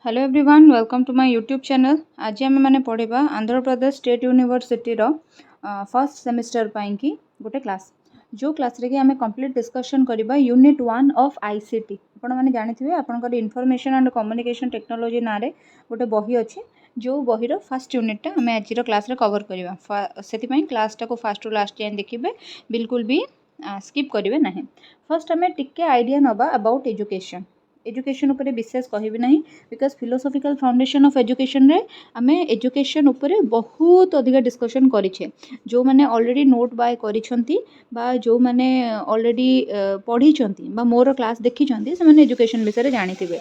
Hello everyone welcome to my YouTube channel. आज आम मैंने पढ़ा Andhra Pradesh state university first semester की गोटे क्लास जो क्लास रे कि आम कंप्लीट डिस्कशन करबा यूनिट 1 ऑफ आईसीटी। आपण मैंने जानी आपंकर इनफॉरमेशन एंड कम्युनिकेशन टेक्नोलॉजी ना रे गोटे बही अच्छी जो बहीर फर्स्ट यूनिटा आम आज क्लास रे कवर करवा से क्लासटा को फास्ट टू लास्ट जाए देखिए बिल्कुल भी स्किप करेंगे ना। फर्स्ट आम टिके आइडिया नवा अबाउट एजुकेशन एजुकेशन उपरे विशेष कहबी नहीं because philosophical foundation of education रे आमे एजुकेशन उपरे बहुत अधिक डिस्कशन करिछे। जो माने ऑलरेडी नोट बाय करिछंती बा जो माने ऑलरेडी पढ़िछंती बा मोर क्लास देखिछंती से माने एजुकेशन विषय रे जानिथिबे।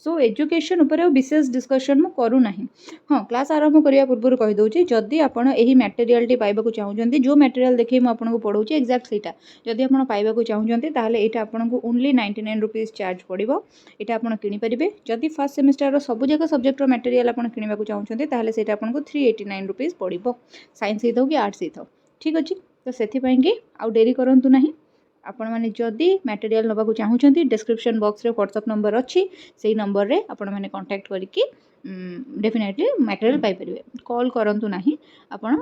सो एजुकेशन उपर विशेष डिस्कशन मु करू नहीं। हाँ क्लास आरंभ करने पूर्व कहीदे जदि आपण यही मटेरियल पाइबा चाहते जो मटेरियल देखिए मुझे पढ़ाऊँ एक्जाक्ट सहीटा जदि आप पाइबा चाहते यहाँ आपको ओनली 99 रुपीज चार्ज पड़ो। यहाँ आप किनीपारे जदि फर्स्ट सेमिस्टर सबूक सब्जेक्टर मटेरियल आप किणवा चाहते हैं आपको 389 रुपीज पड़ो। साइंस ही था कि आर्ट्स ही था ठीक अच्छे। तो से आउ डेरी करूँ ना आपण मैंने जदि मटेरियल नवाक चाहूँगी डिस्क्रिप्शन बॉक्स रे व्हाट्सएप नंबर अच्छी से नंबर रे आपण मैंने कांटेक्ट करके डेफिनेटली मटेरियल पाइपर कॉल करंतु नहीं आपण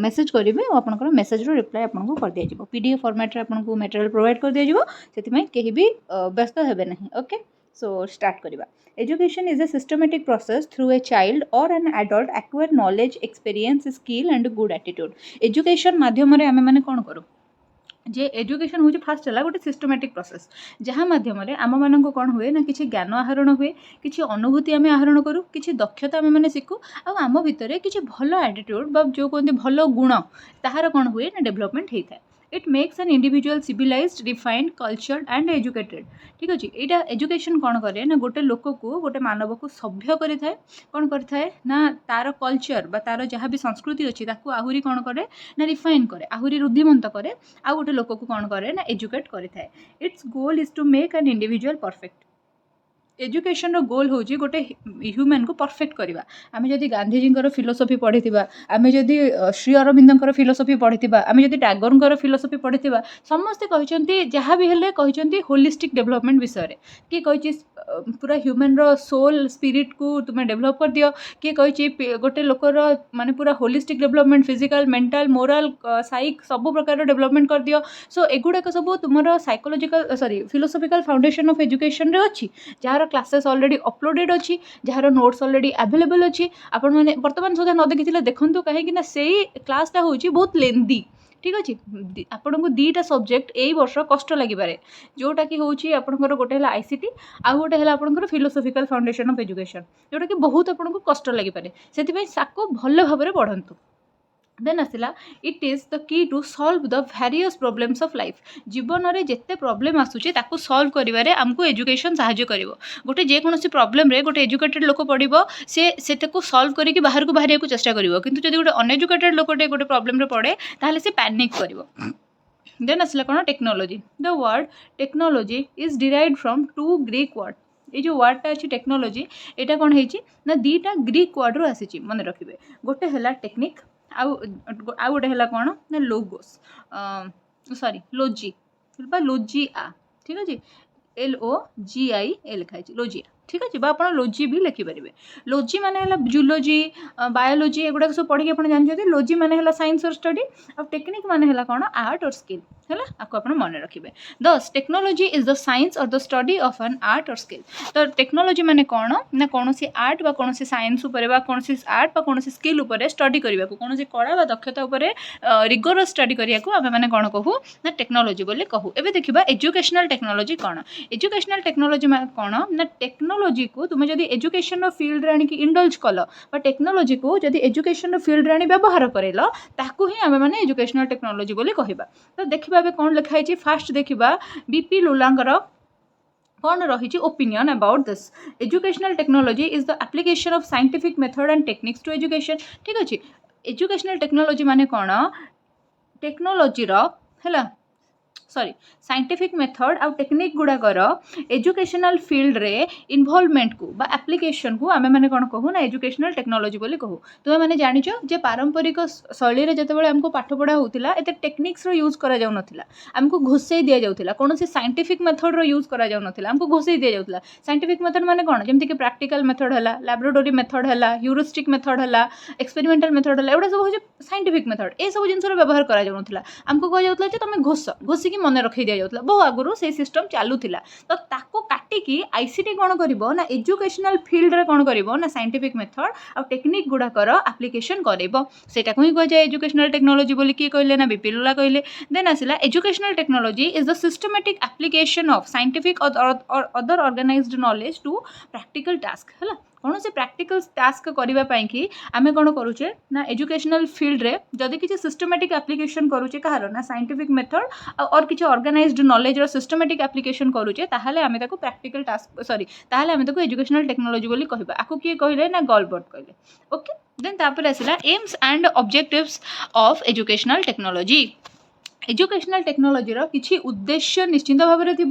मेसेज करेंगे और आपंकर मेसेज रिप्लाई आपको कर दिया पीडीएफ फॉर्मेट रे आपको मटेरियल प्रोवाइड कर दिया से कहीं भी व्यस्त हेबे नहीं। ओके सो स्टार्ट करवा। Education is a systematic process through a child or an adult acquire knowledge experience skill and good attitude. Education माध्यम आम मैंने कौन करूँ जे एजुकेशन हूँ फास्ट है गोटे सिस्टमेटिक प्रोसेस जहाँ मध्यम आम मान कौन हुए ना कि ज्ञान आहरण हुए कि अनुभूति आम आहरण करूँ कि दक्षता आम मैंने शिखु आम भितर कि भल एटीट्यूड जो कहते भल गुण ताहार कौन हुए ना डेवलपमेंट होता है। It makes an individual civilized refined cultured and educated ठीक अच्छे। यहाँ एजुकेशन कौन करे ना गोटे लोक को गोटे मानव को सभ्य करें कौन करें ना तार कल्चर बा तार जहाँ भी संस्कृति अच्छी आहरी कौन करे ना रिफाइन करे आहरी रुद्धिमंत करे आ गोटे लोक को कौन करे ना एजुकेट करें। Its goal is to make an individual perfect. Education goal हूँ गोटे ह्यूमन को परफेक्ट करवा। आम जदि गांधीजी फिलोसफी पढ़ी आम जदि श्री अरविंद फिलोसफी पढ़ी आम जदि टैगोर फिलोसफी पढ़ी समस्ते कहते जहाँ भी हेल्ले कहते होलिस्टिक डेवलपमेंट विषय में किए कही पूरा ह्यूमन रो सोल स्पिरिट को तुम्हें डेभलप कर दियो किए कही गोटे लोकर माने पूरा holistic development physical mental moral psych सब प्रकार डेवलपमेंट कर दियो। सो एगुड़ाक सब तुम psychological sorry philosophical foundation of education रे अच्छी जार क्लासेस ऑलरेडी अपलोडेड अच्छी जार नोट्स ऑलरेडी अवेलेबल अच्छी आपण मैंने बर्तमान सुधा न देखी देखूँ कहीं से क्लासटा हूँ बहुत लेंदी ठीक अच्छे। आपन को दीटा सब्जेक्ट यही वर्ष कष्ट लगे जोटा कि हूँ आपंकर गोटे है आईसीटी आउ गोटे है आपंकर फिलोसॉफिकल फाउंडेशन ऑफ एजुकेशन जोटा कि बहुत आपको कष्ट लगे से भल भाव में पढ़ंतु। देन आसला it is the key to solve the various problems of life. जीवन में जिते प्रॉब्लम आसूचे ताकू सॉल्व करिवारे आमको एजुकेशन सहाय्य करिवो। गोटे जेकोसी प्रॉब्लम रे गोटे एजुकेटेड लोक पड़ो से सॉल्व करके बाहर को बाहर चेष्टा करिवो किंतु जदि गोटे अनएजुकेटेड लोकटे गोटे प्रॉब्लम रे पड़े ताहले से पैनिक करिवो। देन आसला कौन technology. The word technology is derived from to Greek word. ये जो वर्डटा अच्छी टेक्नोलॉजी यहाँ कौन है दीटा ग्रीक वर्ड रू आसी मन रखिए गोटे है टेक्निक आउ गोटे है कौन ना लोगोस सॉरी लोजी लोजिया ठीक अच्छे LOGIA लिखाई लोजिया ठीक अच्छे आप लोजी भी लिखिपारे। लोजी माने जूलोजी बायोलोजी एगुड़ा सब पढ़ी आप जानते। लोजी माने साइंस और स्टडी और टेक्निक माने कौन आर्ट और स्किल है आपको आप मन रखिए। दस टेक्नोलॉजी इज द साइंस और the study of an art और स्किल। तो टेक्नोलॉजी माने कौन ना कौन सी आर्ट बा कौन सी साइंस उपर कौन सी आर्ट बा कौन सी स्किल उपर स्टडी करने को कौन सी कला बा दक्षता उपर रिगोरस स्टडी करने को आम मैंने कौन कहूँ ना टेक्नोलॉजी बोली कहूँ। एवं देखा एजुकेशनल टेक्नोलॉजी कौन। एजुकेशनल टेक्नोलॉजी कौन ना टेक्नोलॉजी को तुम जब एजुकेशन फील्ड रे आनिक इंडल्ज कल टेक्नोलॉजी को जब एजुकेशन फील्ड रे आनी व्यवहार करेल ताकू ही आम मैंने एजुकेशनल टेक्नोलॉजी बोली कहवा। तो देखा कौन लिखाई फास्ट देखा बीपी लुलांकर कौन रही opinion about this. Educational technology is the application of scientific method and techniques to education ठीक अच्छे। एजुकेशनल टेक्नोलॉजी माने कौन टेक्नोलॉजी है सॉरी साइंटिफिक मेथड आउ टेक्निक गुड़ाकर एजुकेशनल फील्ड रे इन्वॉल्वमेंट को बा एप्लिकेशन को आमे माने कौन कहू ना एजुकेशनल टेक्नोलॉजी बोली कहू। तुम मैंने जानिच जे पारंपरिक शैली रे जते बेले हमको पाठ पढ़ा होतिला एते टेक्निक्स रो यूज करा जाउ नथिला, हमको घोषै दिया जाउतिला, कोनोसी साइंटिफिक मेथड रो यूज करा जाउ नथिला, हमको घोषै दिया जाउतिला। साइंटिफिक मेथड माने कोन जेमति कि प्रैक्टिकल मेथड हला, लैबोरेटरी मेथड हला, ह्यूरिस्टिक मेथड हला, एक्सपेरिमेंटल मेथड हला, एवडा सब हो साइंटिफिक मेथड। ए सब जिंस रो व्यवहार करा जाउ नथिला, हमको कह जाउतिला जे तमे घोषी की मन रखै दिया जाउतिला। बहु आगुरु से सिस्टम चालुतिला। तो ताको काटी की आईसीटी कोन करिवो ना एजुकेशनल फील्ड रे कोन करिवो ना साइंटिफिक मेथड आ टेक्निक गुडा कर एप्लिकेशन करिवो, सेटा को ही कह जाय एजुकेशनल टेक्नोलॉजी बोली की कहले ना विपिलुला कहले। देन आसिला educational technology is the systematic application of scientific or other organised knowledge to practical task हला। कौन से प्रैक्टिकल टास्क करने कि आम कौन करुचे ना एजुकेशनल फील्ड रे जदि किसी सिस्टमैटिक एप्लिकेशन करुचे कहार ना साइंटिफिक मेथड और किसी ऑर्गेनाइज्ड नॉलेज रो सिस्टमैटिक एप्लिकेशन करुचे ताहले आमे ताको प्रैक्टिकल टास्क सॉरी ताहले आमे ताको एजुकेशनल टेक्नोलॉजी बोली कहबा। आकु किए कहले ना गॉलबर्ट कहले। ओके देन तापर आसिला aims and objectives of educational technology. Educational technology रो किछि उद्देश्य निश्चित भाव में थी।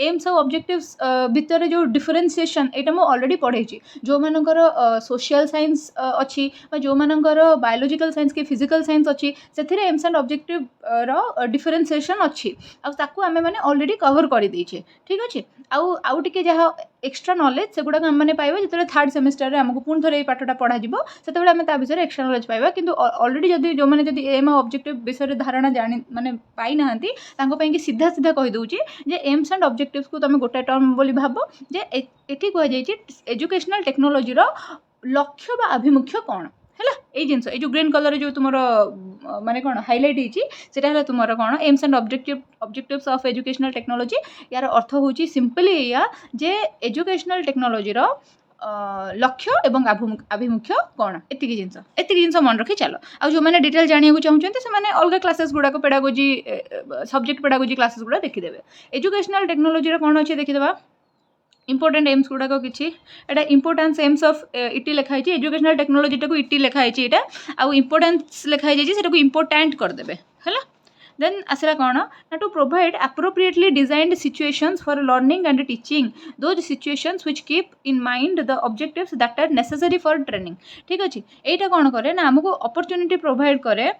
एम्स और ऑब्जेक्टिव्स भितर जो डिफरेन्सिएशन यहाँ मुझे अलरेडी पढ़ाई जो मानकर सोशल साइंस अच्छी जो मानकर बायोलॉजिकल साइंस कि फिजिकल साइंस अच्छी से एम्स एंड ऑब्जेक्टिव रो डिफरेन्सिएशन अच्छी आउ आमे माने अलरेडी कवर कर देछे। ठीक अच्छे आउ टिके जहाँ एक्स्ट्रा नॉलेज से गुड़ाक आम मैंने पाइबा जो थर्ड सेमेस्टर आमको पुणी थे पाठटा पढ़ा से आम विषय एक्स्ट्रा नॉलेज पाइबा कि अलरेडी जदि जो मैंने जदि एम ऑब्जेक्टिव विषय धारणा जानी माने पाई नाहांती तांको पई कि सीधा सीधा कहि दउची जे एम्स एंड ऑब्जेक्टिव्स को तुम गोटे टर्म बोली भाबो जे एठी कह जाई एजुकेशनल टेक्नोलॉजी रो लक्ष्य बा अभिमुख्य कौन है ये जिनस ये जो ग्रीन कलर जो तुम माने कौन हाइलाइट होती है तुम कौन AIIMS and objectives of educational technology यार अर्थ हूँ सिंपली या जे एजुकेशनल टेक्नोलॉजी रो लक्ष्य एवं आभिमुख्य कौन एतिक जिनस मन रखी चलो आ जो मैंने डिटेल जानिया चाहते से अलग क्लासेस गुड़ाक पेडागोजी सब्जेक्ट पेडागोजी क्लासेस गुड़ा देखीदे। एजुकेशनल टेक्नोलॉजी कौन अच्छे देखीदे इंपोर्टेंट एम्स गुड़ाक किसी एटा इंपोर्टेंस एम्स ऑफ इटी लिखाई एजुकेशनल टेक्नोलॉजी टाक इटी लिखाई आउ इंपोर्टेंस लिखाई से इंपोर्टेंट करदे है। देन आसला कौन ना to provide appropriately designed situations for learning and teaching those situations which keep in mind the objectives that are necessary for training. ठीक अच्छे यहीटा कौन करे ना आमको अपॉर्चुनिटी प्रोवाइड करे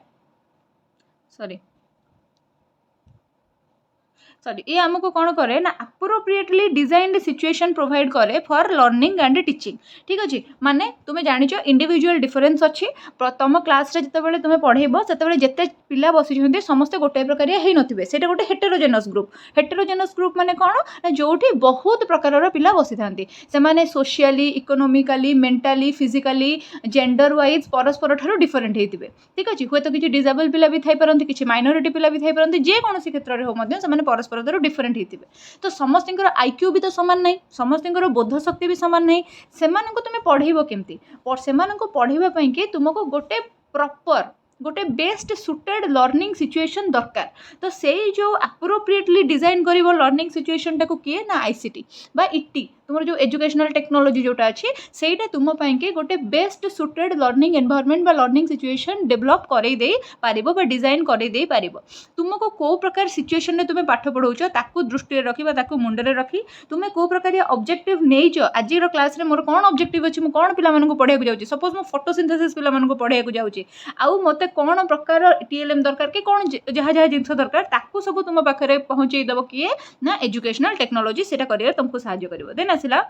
ये आमको कौन करे ना एप्रोप्रिएटली डिजाइंड सिचुएशन प्रोवाइड करे फॉर लर्निंग एंड टीचिंग। ठीक अच्छे माने तुम्हें जानिच इंडिविजुअल डिफरेन्स अच्छी तुम क्लास रे जिते तुम पढ़ेब से जिते पिला बसी समस्ते गोटे प्रकार ही नथिबे सेटा गोटे हेटेरोजेनस ग्रुप माने कौन ना जोठी बहुत प्रकार पिला बसी थांती से socially economically mentally physically gender wise परस्पर ठारू डिफरेंट होते। ठीक अच्छे हुए तो किसी डिजेबल पिला भी थी पारती किसी माइनोरिटी पिला भी थी पारती जेकोसी क्षेत्र में हो परस्पर डिफरेंट होते तो समस्त आईक्यू भी तो सामान नहीं समस्त बोध शक्ति भी सामान नहीं से तुम्हें पढ़ेब केमती से पढ़ाई कि तुमको गोटे प्रॉपर गोटे बेस्ट सुटेड लर्निंग सिचुएशन दरकार तो से जो एप्रोप्रिएटली डिजाइन कर लर्निंग सिचुएशन टाको किए ना आईसीटी बा इटी तुम जो एजुकेशनल टेक्नोलॉजी जोटा अच्छी से तुम कि गोटे बेस्ट सुटेड लर्निंग एनवायरनमेंट बा लर्निंग सिचुएशन डेभलप करई दे पारिबो बा डिजाइन करई दे पारिबो तुमको को प्रकार सिचुएशन रे तुम पाठ पढ़ाउछ ताकू दृष्टि रखी बा ताकू मुंडरे रखी तुम को प्रकार ऑब्जेक्टिव नहींच आज क्लास रे मोर कोन ऑब्जेक्टिव अछि मु कोन पिला मानको पढ़ाया जाउची सपोज मु फोटोसिंथेसिस पिला मानको पढ़ाया जाउची आउ मते कोन प्रकार टीएलएम दरकार कि कोन जहा जहा जिंस दरकार ताकू सब तुम पाखरे पहुंचई दबो किए ना एजुकेशनल टेक्नोलॉजी सेटा करियर तुमको सहायता करिवो। देन आसिला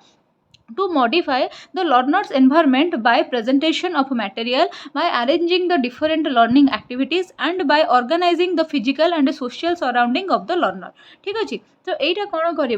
to modify the learner's environment by presentation of material, by arranging the different learning activities and by organizing the physical and social surrounding of the learner. ठीक अच्छे तो यहीटा कौन कर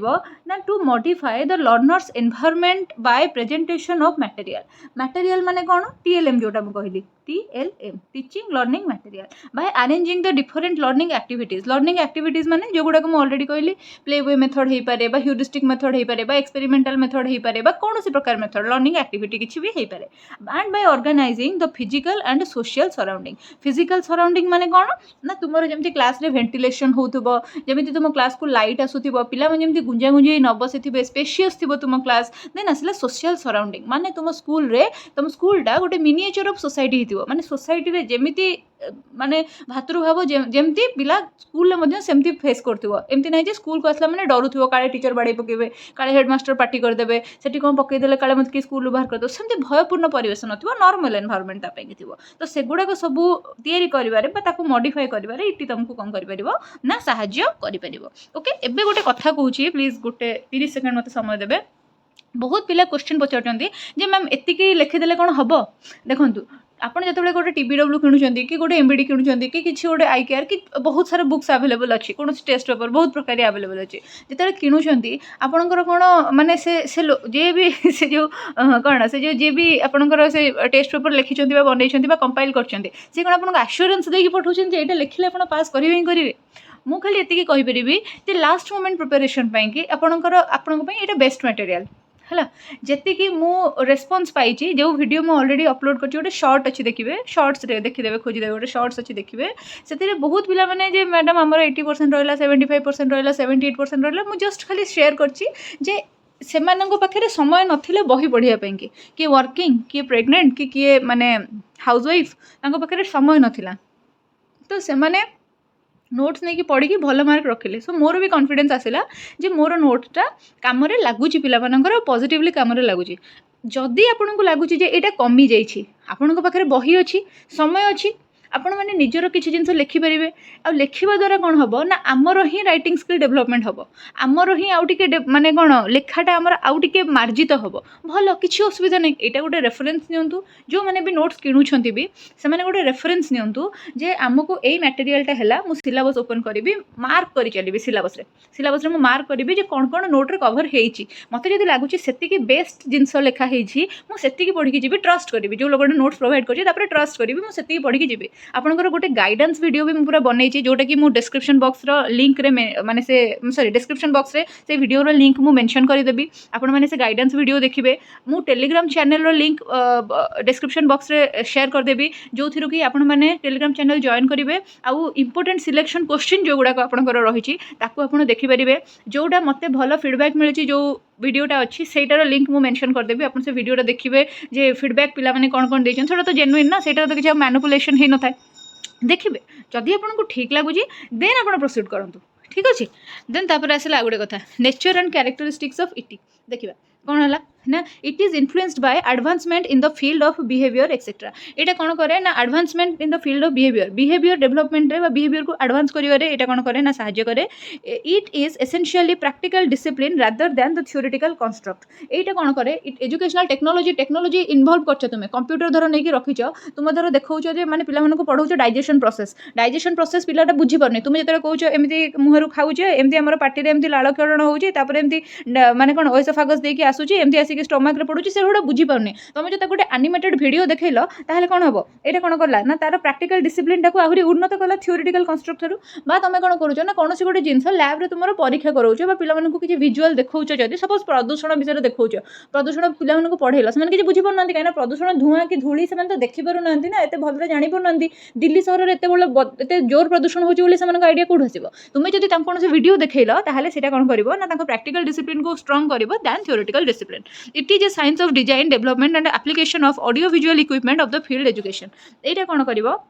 ना to modify the learners environment by presentation of material माने कौन TLM जोटा मुझे कहली TLM teaching learning material by arranging the different learning activities माने जो गुड़ाक मुझे अलरेडी कहली प्ले वे मेथड हो पारे बा ह्यूरिस्टिक मेथड हो पारे बा एक्सपेरिमेंटल मेथड हो पारे बा कौन सी प्रकार मेथड लर्निंग एक्टिविटी किसी भी हो पारे and by organizing the physical and social surrounding माने कौन ना तुम जमी क्लास रे वेंटिलेशन होथबो जमी तुम क्लास को लाइट आसुथिबो पिला मन जमी गुंजा गुंजा न बसिथिबे स्पेशियस थिबो तुम क्लास देन आसला सोशल सराउंडिंग माने तुम स्कूल रे तुम स्कूलटा गोटे मिनिएचर ऑफ सोसाइटी ହେଇଥିବ ମାନେ सोसाइटी जेमिति माने भातृभाव जेमती पिला स्कूल में सेमती फेस करथिबो एमती नहीं जे स्कूल को आसला माने डरुथिबो काले टीचर बाड़े पकेबे काले हेडमास्टर पार्टी करदेबे सेठी कोन पकई देले काले मत की स्कूल बाहर करदो सेमती भयपूर्ण परिवेश नथिबो नॉर्मल एनवायरनमेंट तापे की थिबो तो सेगुडा को सब तयारी करिवारे बा ताको मॉडिफाई करिवारे इटी तुमको कोन करि परिबो ना सहाय्य करि परिबो ओके एबे गोटे कथा कहूची प्लीज गोटे 30 सेकंड मते समय देबे बहुत पिला क्वेश्चन पचारते जे मैम एतिकी लिखिदेले कौन हम देखु आपड़ जो गोटे टीबीडब्ल्यू किणुंट कि गोटे एमबीडी किणुंट कि किसी गोटे आई केयर कि बहुत सारा बुक्स आवेलेबल अच्छी कौन टेस्ट पेपर बहुत प्रकार आवेलेबल अच्छी जो किणुंट आपणकर कौन माने से जे भी से जो कौन से जो जी भी आपणकर से टेस्ट पेपर लिखिं बनई कंपाइल कर कौन आपको आश्योरेंस देकी पठाऊँ ये लिखिले आप पास करेंगे ही करेंगे मु खाली एतिकी कहीपरि जे लास्ट मोमेंट प्रिपरेशन कि आपणकर आपंकर बेस्ट मटेरियल है जी मु रेस्पॉन्स पाई जो वीडियो मुझे ऑलरेडी अपलोड कर गोटे शॉर्ट अच्छी देखिए शॉर्ट्स देखीदे खोजीदे गोटे शॉर्ट्स अच्छी देखिए से बहुत पिला माने जे मैडम आमर 80% रहा 75% रहा 78% रहा मुझे जस्ट खाली शेयर करछि से पाखे समय नथिले बही पढ़ाई किए वर्किंग किए प्रेग्नेंट कि किए माने हाउसवाइफ पाखे समय नथिला तो से माने नोट्स नहीं कि पढ़ी भल मार्क रखिले सो मोर भी कॉन्फिडेंस आसला जे मोर नोट्सटा कम लगुच पिलामानंकर पॉजिटिवली कम लगुच जदि आपन को लगुच जे एटा कमी जाइछि आपन को पाखे बही अच्छी समय अच्छी आपण मैंने निजर किसी जिन लिखिपारे आ लिखा द्वारा कौन हम ना आमर ही रईटिंग स्किल डेभलपमेंट हम आमर ही आउ टे माने कौन लेखाटा आमर आउ टे मार्जित हम भल किसी असुविधा नहीं यहाँ गोटे रेफरेन्स नियंतु जो मैंने भी नोट्स किणुंट भी से गोटे रेफरेन्स नियंतु जे आमको यही मटेरियलटा है मु सिलेबस ओपन करी मार्क कर चलिए सिलेबस में मार्क करी जे कौन कौन नोट्रे कभर होती मत जब लगुच से बेस्ट जिनस लिखाही मुझे पढ़ी जी ट्रस्ट करी जो लोग नोट्स प्रोवाइड कर ट्रस्ट करी मुझे पढ़ी जी आपंकर गोटे गाइडेंस वीडियो भी पूरा बनई जोटा कि डिस्क्रिप्शन बॉक्स लिंक रे माने से सॉरी डिस्क्रिप्शन बॉक्स रे से वीडियो रो लिंक मु मेंशन करदेवी आपण माने से गाइडेंस वीडियो देखिए मु टेलीग्राम चैनल रो लिंक डिस्क्रिप्शन बॉक्स रे शेयर करदेवी जो थी कि आपण माने टेलीग्राम चैनल जॉइन करेंगे आउ इंपोर्टेंट सिलेक्शन क्वेश्चन जो गुड़ाक आपंकर रही आपड़ देखिपारे जोटा मत भल फीडबैक मिली जो वीडियोटा अच्छी सेटार लिंक मु मेंशन करदेवी आप से वीडियोटा देखिए जे फीडबैक पिला माने कौन कौन देछन सेटा तो जेन्युइन ना सेटा तो किसी मैनिपुलेशन ही न था देखिए जदि आपको ठीक लगुच देन आप प्रोसीड करूँ ठीक अच्छे देन तापर आसला गोटे कथा नेचर एंड कैरेक्टरिस्टिक्स ऑफ इटी देखिए कौन है ना it is influenced by advancement in the field of behaviour etcetera यहाँ कौन करे ना advancement in the field of behaviour development रे बिहेवियर को एडवांस करिवारे एटा कौन करे ना साहाय्य करे it is essentially practical discipline rather than the theoretical construct एटा कौन करे एजुकेशनल टेक्नोलॉजी इन्वॉल्व करछ तुम कंप्यूटर धर नहीं रखिछ तुम धर देखौछ जे माने पिला मानको पढ़ौछ डाइजेशन प्रोसेस पिलाटा बुझी परने तुम जतरे कहूछ एमती मुहरु खाउछ एमती हमर पार्टी रे एमती लाळ खेळण होउछ तापर एमती माने कोन ओएसोफागस देकी आसुची एमती आसी कि स्टमक रे पड़ुची से बुझी पारनी तुम जो गोटे एनिमेटेड वीडियो देखल ताहले कौन हम ये कौन कला ना तार प्रैक्टिकल डिसिप्लिन टाक आहरी उन्नत कला थ्योरेटिकल कंस्ट्रक्ट बा तुम कौन करूछ ना कौन गोटे जिनस लैब रे तुम परीक्षा कराऊछ बा पिला मानकु किछि विजुअल देखौछ जदि सपोज प्रदूषण विषय देखौछ प्रदूषण पिला मानकु पढ़ेला से किछि बुझी पारना काना प्रदूषण धुआं कि धूली से तो देखि पारु ना ना एते भलरे जानि पारु ना दिल्ली सहर रे एते जोर प्रदूषण होची बोली से आइडिया कोड आसीबो तुम जदि कौन से वीडियो देखैला ताहले सेटा कौन करिवो ना ताको प्रैक्टिकल डिसिप्लिन को स्ट्रांग करिवो than theoretical discipline it is a science of design development and application of audio visual equipment of the field education एटा कौन करिवो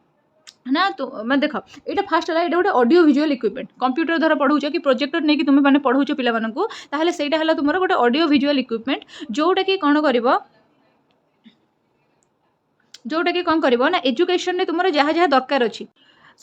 ना तो मैं देख यहाँ फास्ट है गोटे ऑडियो विजुअल इक्विपमेंट कंप्यूटर द्वारा पढ़ाऊँ कि प्रोजेक्टर नहीं कि तुम मैंने पढ़ाऊँ पिलामानंकु ताहले सेटा हला तुमर गोटे ऑडियो विजुअल इक्विपमेंट जोटा कि कौन करिवो जोटा कि कौन करिवो ना एजुकेशन रे तुमर जहाँ जहाँ दरकार अच्छी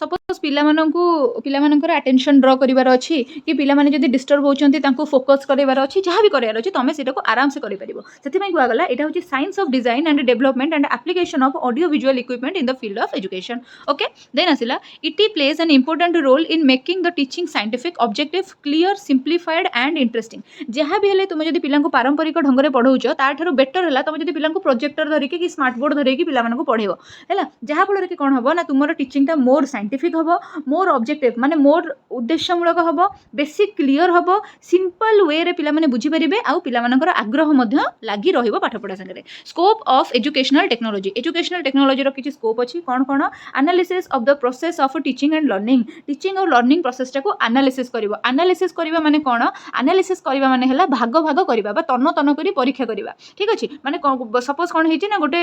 सपोज पिलामानंकर अटेंशन ड्र करिवार अछि कि पिला माने जदि डिस्टर्ब होचंती तांको फोकस करिवार अछि जहाँ भी करिवार अछि तमे सेटा को आराम से करि परिबो सेति में कुआ गला एटा होची science of design and development and application of audio visual equipment in the field of education okay then आसिला it plays an important role in making the teaching scientific objective clear simplified and interesting जहाँ भी हेले तुम जदि पिलांको पारंपरिक ढंग रे पढ़ौछ ताठारो better हला तुम जदि पिलांको प्रोजेक्टर धरिके कि स्मार्ट बोर्ड धरिके पिलामानंको पढ़ेबो हैला जहाँ फल कि कौन हम ना तुम टीचिंगटा मोर साइंटिफिक हम मोर ऑब्जेक्टिव माने मोर उद्देश्यमूलक हम बेसी क्लीयर हम सिंपल वे रे पिला माने बुझी परिबे आउ पिला मानकर आग्रह मध्य लागी रहिबो पाठ पढ़ा संगे स्कोप ऑफ एजुकेशनल टेक्नोलॉजी रो किछि स्कोप अछि कोन कोन analysis of the process of teaching and teaching और लर्निंग प्रोसेस टाको एनालिसिस करबा माने कोन एनालिसिस करबा माने हला भाग भाग करबा बा तन तन करी परीक्षा करबा ठीक अछि माने सपोज कोन हेछि ना गोटे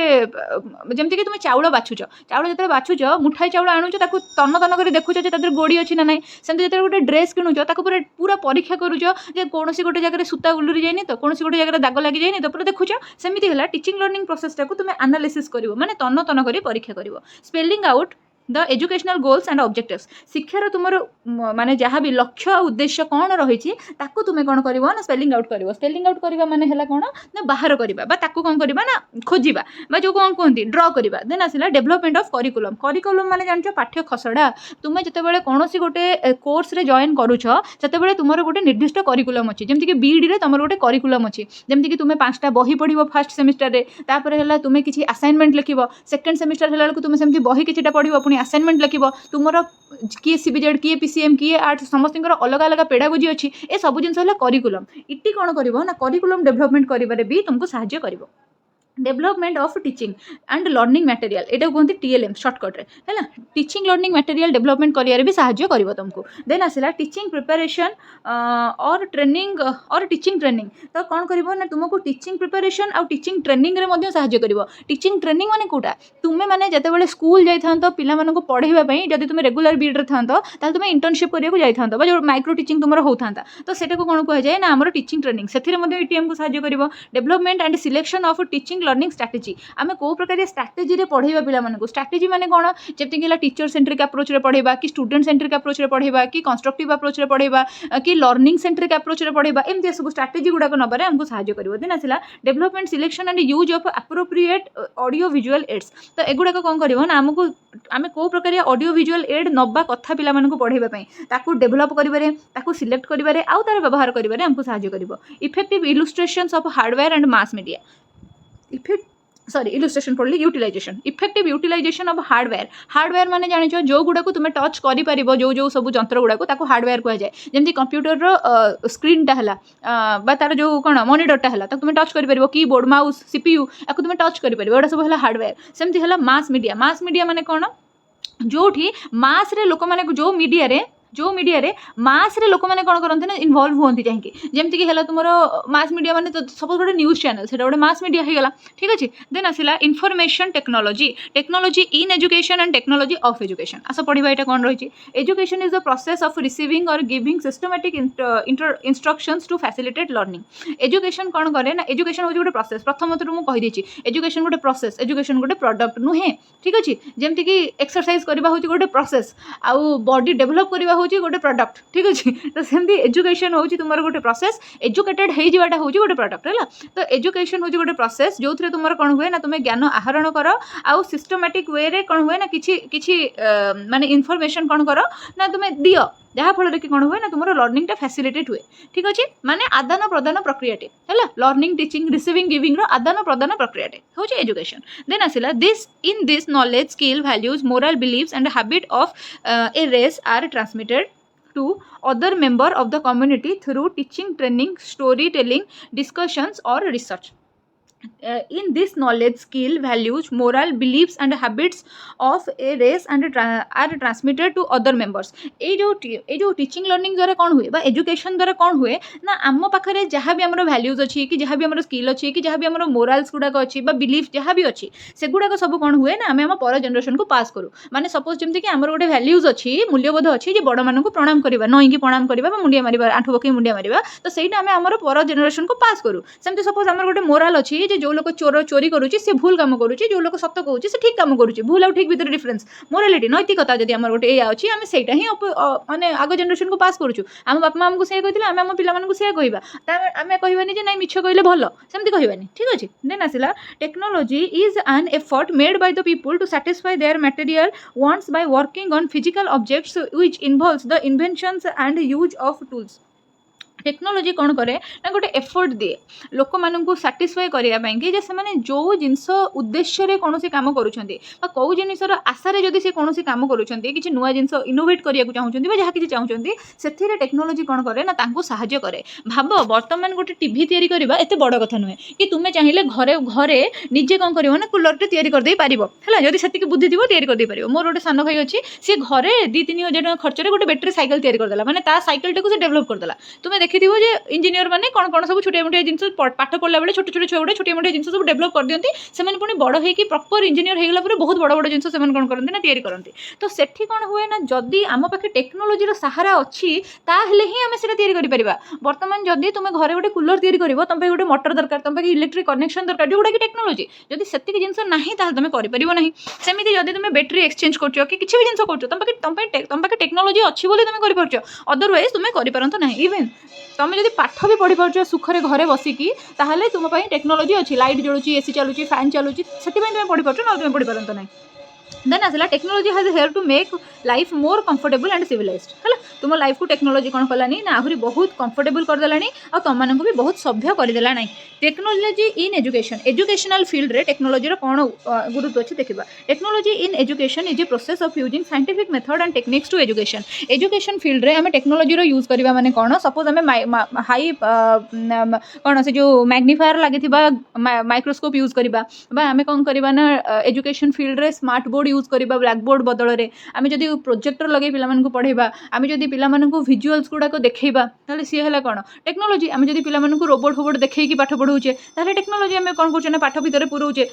जेमति कि तुमे चाउल जते बाछुछ मुठाई चाउल आणुछ ताको तन तन करी देखुछ जे तादर गोड़ी अछि ना नै सेमति जते गोटे ड्रेस किनुछ ताको पूरा परीक्षा करूछ जे कोनोसी गोटे जगह सूता उलुरी जाइनी तो कोनोसी गोटे जगह दाग लागि जाइनी तो पूरा देखुछ सेमिति हला टीचिंग लर्निंग प्रोसेस टाको तुमे एनालिसिस करिवो माने तन तन करी परीक्षा करिवो spelling out the educational goals and objectives शिक्षार तुम माने जहाँ भी लक्ष्य उद्देश्य कौन रही ताकू तुम कौन कर स्पेलिंग आउट कर स्पेलिंग आउट करवा माने हला कौन ना बाहर करवा ताकू कौन करवा ना खोजा बा जो कौन कहते ड्र करवा देन आसला डेभलपमेंट ऑफ करिकुलम माने जान पाठ्य खसड़ा तुम जिते कौन गोटे कोर्स रे जॉइन करुछ से तुम गोटे निर्दिष्ट करिकुलम अच्छी जमीक बीडी रे तुम गोटे करिकुलम अच्छी जमीक तुम 5टा बही पढ़ो फर्स्ट सेमिस्टर रे तापर हला तुम किसी असाइनमेंट लिखिबो सेकंड सेमिस्टर हला तुम सेमती बही किछिटा पढ़िबो पुनी असाइनमेंट लिखिबो तुमरो किए सीबीजेड किए पीसीएम किए आर्ट समस्त अलग अलग पेडागोजी अच्छी ए सब जिनस हला करिकुलम इटी कौन करिवो ना करिकुलम डेभलपमेंट करिबारे भी तुमको सहायता करिवो development of teaching and learning material एटा कहते टीएलएम शॉर्टकट रे है टीचिंग लर्निंग मटेरियल डेभलपमेंट करियारे भी सहायता करिवो तुमको देन आसला टीचिंग प्रिपरेशन और ट्रेनिंग और टीचिंग ट्रेनिंग तो कौन करिवो ना तुमको टीचिंग प्रिपरेशन और टीचिंग ट्रेनिंग रे मध्ये सहायता करिवो टीचिंग ट्रेनिंग माने कोटा तुमे माने जते बेले स्कूल जाई थांतो पिला मानको पढेबा पई जदि तुमे रेगुलर बीड रे थांतो ताल तुमे इंटर्नशिप करिया को जाई थांतो बा जो माइक्रो टीचिंग तुमरो हो थांता तो सेटा को कोन कह जाय ना हमरो टीचिंग ट्रेनिंग सेथिरे मध्ये ईटीएम को सहायता करिवो development and selection of teaching learning strategy आमे को प्रकार स्ट्रैटेजी रे पढेबा पिला मानको स्ट्रैटेजी माने कोन जेते गेला टीचर सेंट्रिक अप्रोच रे पढेबा कि स्टूडेंट सेंट्रिक अप्रोच रे पढेबा कि कंस्ट्रक्टिव अप्रोच रे पढेबा कि लर्निंग सेंट्रिक अप्रोच रे पढेबा एमती सब स्ट्रैटेजी गुडा को नबारे हमको सहायता करिवो देन आसिला development selection and use of appropriate audio visual aids तो एगुडा को कोन करिवो ना हमको आमे को प्रकार ऑडियो विजुअल एड नबा कथा पिला मानको पढेबा पई ताकू डेभलप करिबारे ताकू सिलेक्ट करिबारे आउ तार व्यवहार करिबारे हमको सहायता करिवो effective illustrations of hardware and mass media illustration पढ़ली utilisation effective utilisation of hardware माने जानिछ जो गुडा को तुमे टच करि परिबो जो सब जंत्र गुडा को ताको हार्डवेयर कह जाय जेमति कंप्यूटर रो स्क्रीन टा हला बा तार जो कोन मॉनिटर टा हला ताको तुमे टच करि परिबो कीबोर्ड माउस सीपीयू आको तुमे टच करि परिबो एडा सब हला हार्डवेयर सेमति हला मास मीडिया माने कोन जोठी मास रे लोक माने जो मीडिया रे मास रे लोक माने कोन करनते ना इन्वॉल्व होंती चाहिए जेमति कि हला तुमरो मास मीडिया माने तो सपोज गोटे न्यूज चैनल सेटा गोटे मास मीडिया हे गला ठीक अछि देन आसिला information technology in education and technology of education आसा पढिबा एटा कोन रहिछि education is the process of receiving और giving systematic instructions to facilitate learning education कोन करे ना एजुकेशन हो गोटे प्रोसेस प्रथमत रु मु कहि दिछि एजुकेशन गोटे प्रोसेस एजुकेशन गोटे प्रोडक्ट नुहे ठीक अछि जेमति कि एक्सरसाइज करबा होछि गोटे प्रोसेस आउ बॉडी डेवलप करबा होछि गोटे प्रोडक्ट ठीक अछि तो सेमती एजुकेशन होछि तुमर गोटे प्रोसेस एजुकेटेड हे जिवाटा होछि गोटे प्रोडक्ट हैला तो एजुकेशन होछि गोटे प्रोसेस जोथरे तुमर कोन हुए ना तुमे ज्ञान आहरण करो आउ सिस्टमैटिक वे रे कोन हुए ना किछि माने इन्फॉर्मेशन कोन करो ना तुमे दियो जहाँ फल कि कौन हुए ना तुम लर्निंग फैसिलिटेट हुए ठीक अच्छे माने आदान प्रदान प्रक्रियाटे है लर्निंग टीचिंग रिसीविंग गिविंग आदान प्रदान प्रक्रियाटे हूँ एजुकेशन देन आसला this knowledge skill values moral beliefs and habit of a race are transmitted to other member of the community through teaching training story telling discussions or research in this knowledge skill values moral beliefs and habits of a race and are transmitted to other members ए जो teaching learning द्वारा कौन हुए बा education द्वारा कौन हुए ना आम पाखे जहाँ भी आम वैल्यूज अच्छी कि जहाँ भी आम स्किल अच्छी कि जहाँ भी आम मोराल्स गुड़ाक अच्छी बिलीफ जहाँ भी अच्छी से गुड़ाक सब कौन हुए ना आम पर जेनेरेशन को पास करूँ माने सपोज जमी कि आम गोटे वैल्यूज अच्छी मूल्यबोध अच्छी जे बड़ मानक प्रणाम करवा नईकी प्रणाम करवा मुंडिया मारिबा आंठू पकई मुंडिया मारिबा तो सहीटा आम आम पर जेनेरेशन को पास करूँ सेमती सपोज आम गोटे मोराल अच्छी जो लोग चोरी करुच्ची से भूल काम करुच्ची जो लोग सत कहूँ से ठीक काम करुच्ची भूल आउ ठीक भितर डिफरेंस मोरालिटी नैतिकता जब आम गोटे या अच्छी आम से माने आग जेनेरेशन को पास करुचु आम बापा मामू से कहते आम आम पिलाମାନଙ୍କୁ से कहवा आम कहबानी जे नाई मिछ कहले भल सेमती कहबानी ठीक अच्छे देन आसला technology is an effort made by the people to satisfy their material wants by working on physical objects which involves the inventions and use of tools technology कौन करे ना गोटे एफर्ट दिए लोक मानू साटिस्फाई करने कि जे से जो जिनस उद्देश्य कौन काम करुँच कौ जिनसर आशार जदि से कौन काम करुँच कि नुआ जिन इनोवेट करने को चाहते जहाँ किसी चाहते से टेक्नोलोजी कौन करे ना साहाय्य करे भाव बर्तमान गोटे टीवी तैयारी करवा एत बड़ कथा नुहे कि तुम्हें चाहिए घरे घरे निजे कौन कर कूलर तैयारी करदे पार है जदि से बुद्धि थी तैयारी करदे पार मोर गोटे सान भाई अच्छी सी घरे 2-3 हज़ार टका खर्च गोटे बैटेरी साइकेल तैयारी करदेला माने ता साइकेल टाक डेभलप करदेला तुम्हें देखिथिबो जे इंजीनियर माने कौन कौन सब छोटे मोटे जिन पाठ पढ़ला बेले छोटे छोटे छुआ गुड़ा छोटे मोटे जिन सब डेभलप कर दियंती सेमाने पुणी बड़ होइकी प्रॉपर इंजीनियर हेगला पर बहुत बड़ बड़ जिन सेमाने कौन करते ना तैयारी करती तो सेठी कौन हुए ना जदि आम पाखे टेक्नोलोजी सहारा अच्छी ताहले ही आम से तैयारी कर परिबा वर्तमान जदि तुम घरे गोटे कूलर तैयारी करबो तुम पे गोटे मोटर दरकार तुम पे इलेक्ट्रिक कनेक्शन दरकार जोटा कि टेक्नोलोजी जदि सेतिक जिन नहीं ताहले तुम कर परिबो नहीं सेमिति जदि तुम बैटरी एक्सचेंज करछो कि किछि भी जिन करछो तुम पाखे टेक्नोलोजी अच्छी बोली तुम कर पारछो अदरवाइज तुम कर पारंतो नहीं इवन तुम जब पाठ भी पढ़ी पार्छ सुखरे घरे बसिकी ताहले तुम टेक्नोलोजी अच्छी लाइट जलुची एसी चलुची फैन चलुची से तुम पढ़ी पार्छ ना तुम पढ़ी पारंतो नहीं देन आसला technology has help to make life more comfortable and civilized है तुम लाइफ को टेक्नोलोजी कौन कलानी ना आहरी बहुत कंफर्टेबल करदेलानी और तुम मानक भी बहुत सभ्य करदेला नहीं technology in education educational field रे टेक्नोलोजी कौन गुरुत्व अच्छे देखा technology in education is a process of using scientific method and techniques to education field रे आम टेक्नोलोजी यूज करवा माने कौन सपोज आम हाई कौन से जो मैग्निफायर लगी माइक्रोस्कोप यूज करवा आम कौन करवा ना एजुकेशन फील्ड रे स्मार्ट बोर्ड यूज करवा ब्लैक बोर्ड बदल में आम जब प्रोजेक्टर लगे पिला पढ़ेबा आम जब पिला भिजुअल्स गुड़ाक देखा ताले सी है कौन टेक्नोलोजी आम जब पिला रोबोट फोबोट देखी पाठ पढ़ाऊे ताले टेक्नोलोजी आम कौन कर पाठ भितर पुराऊे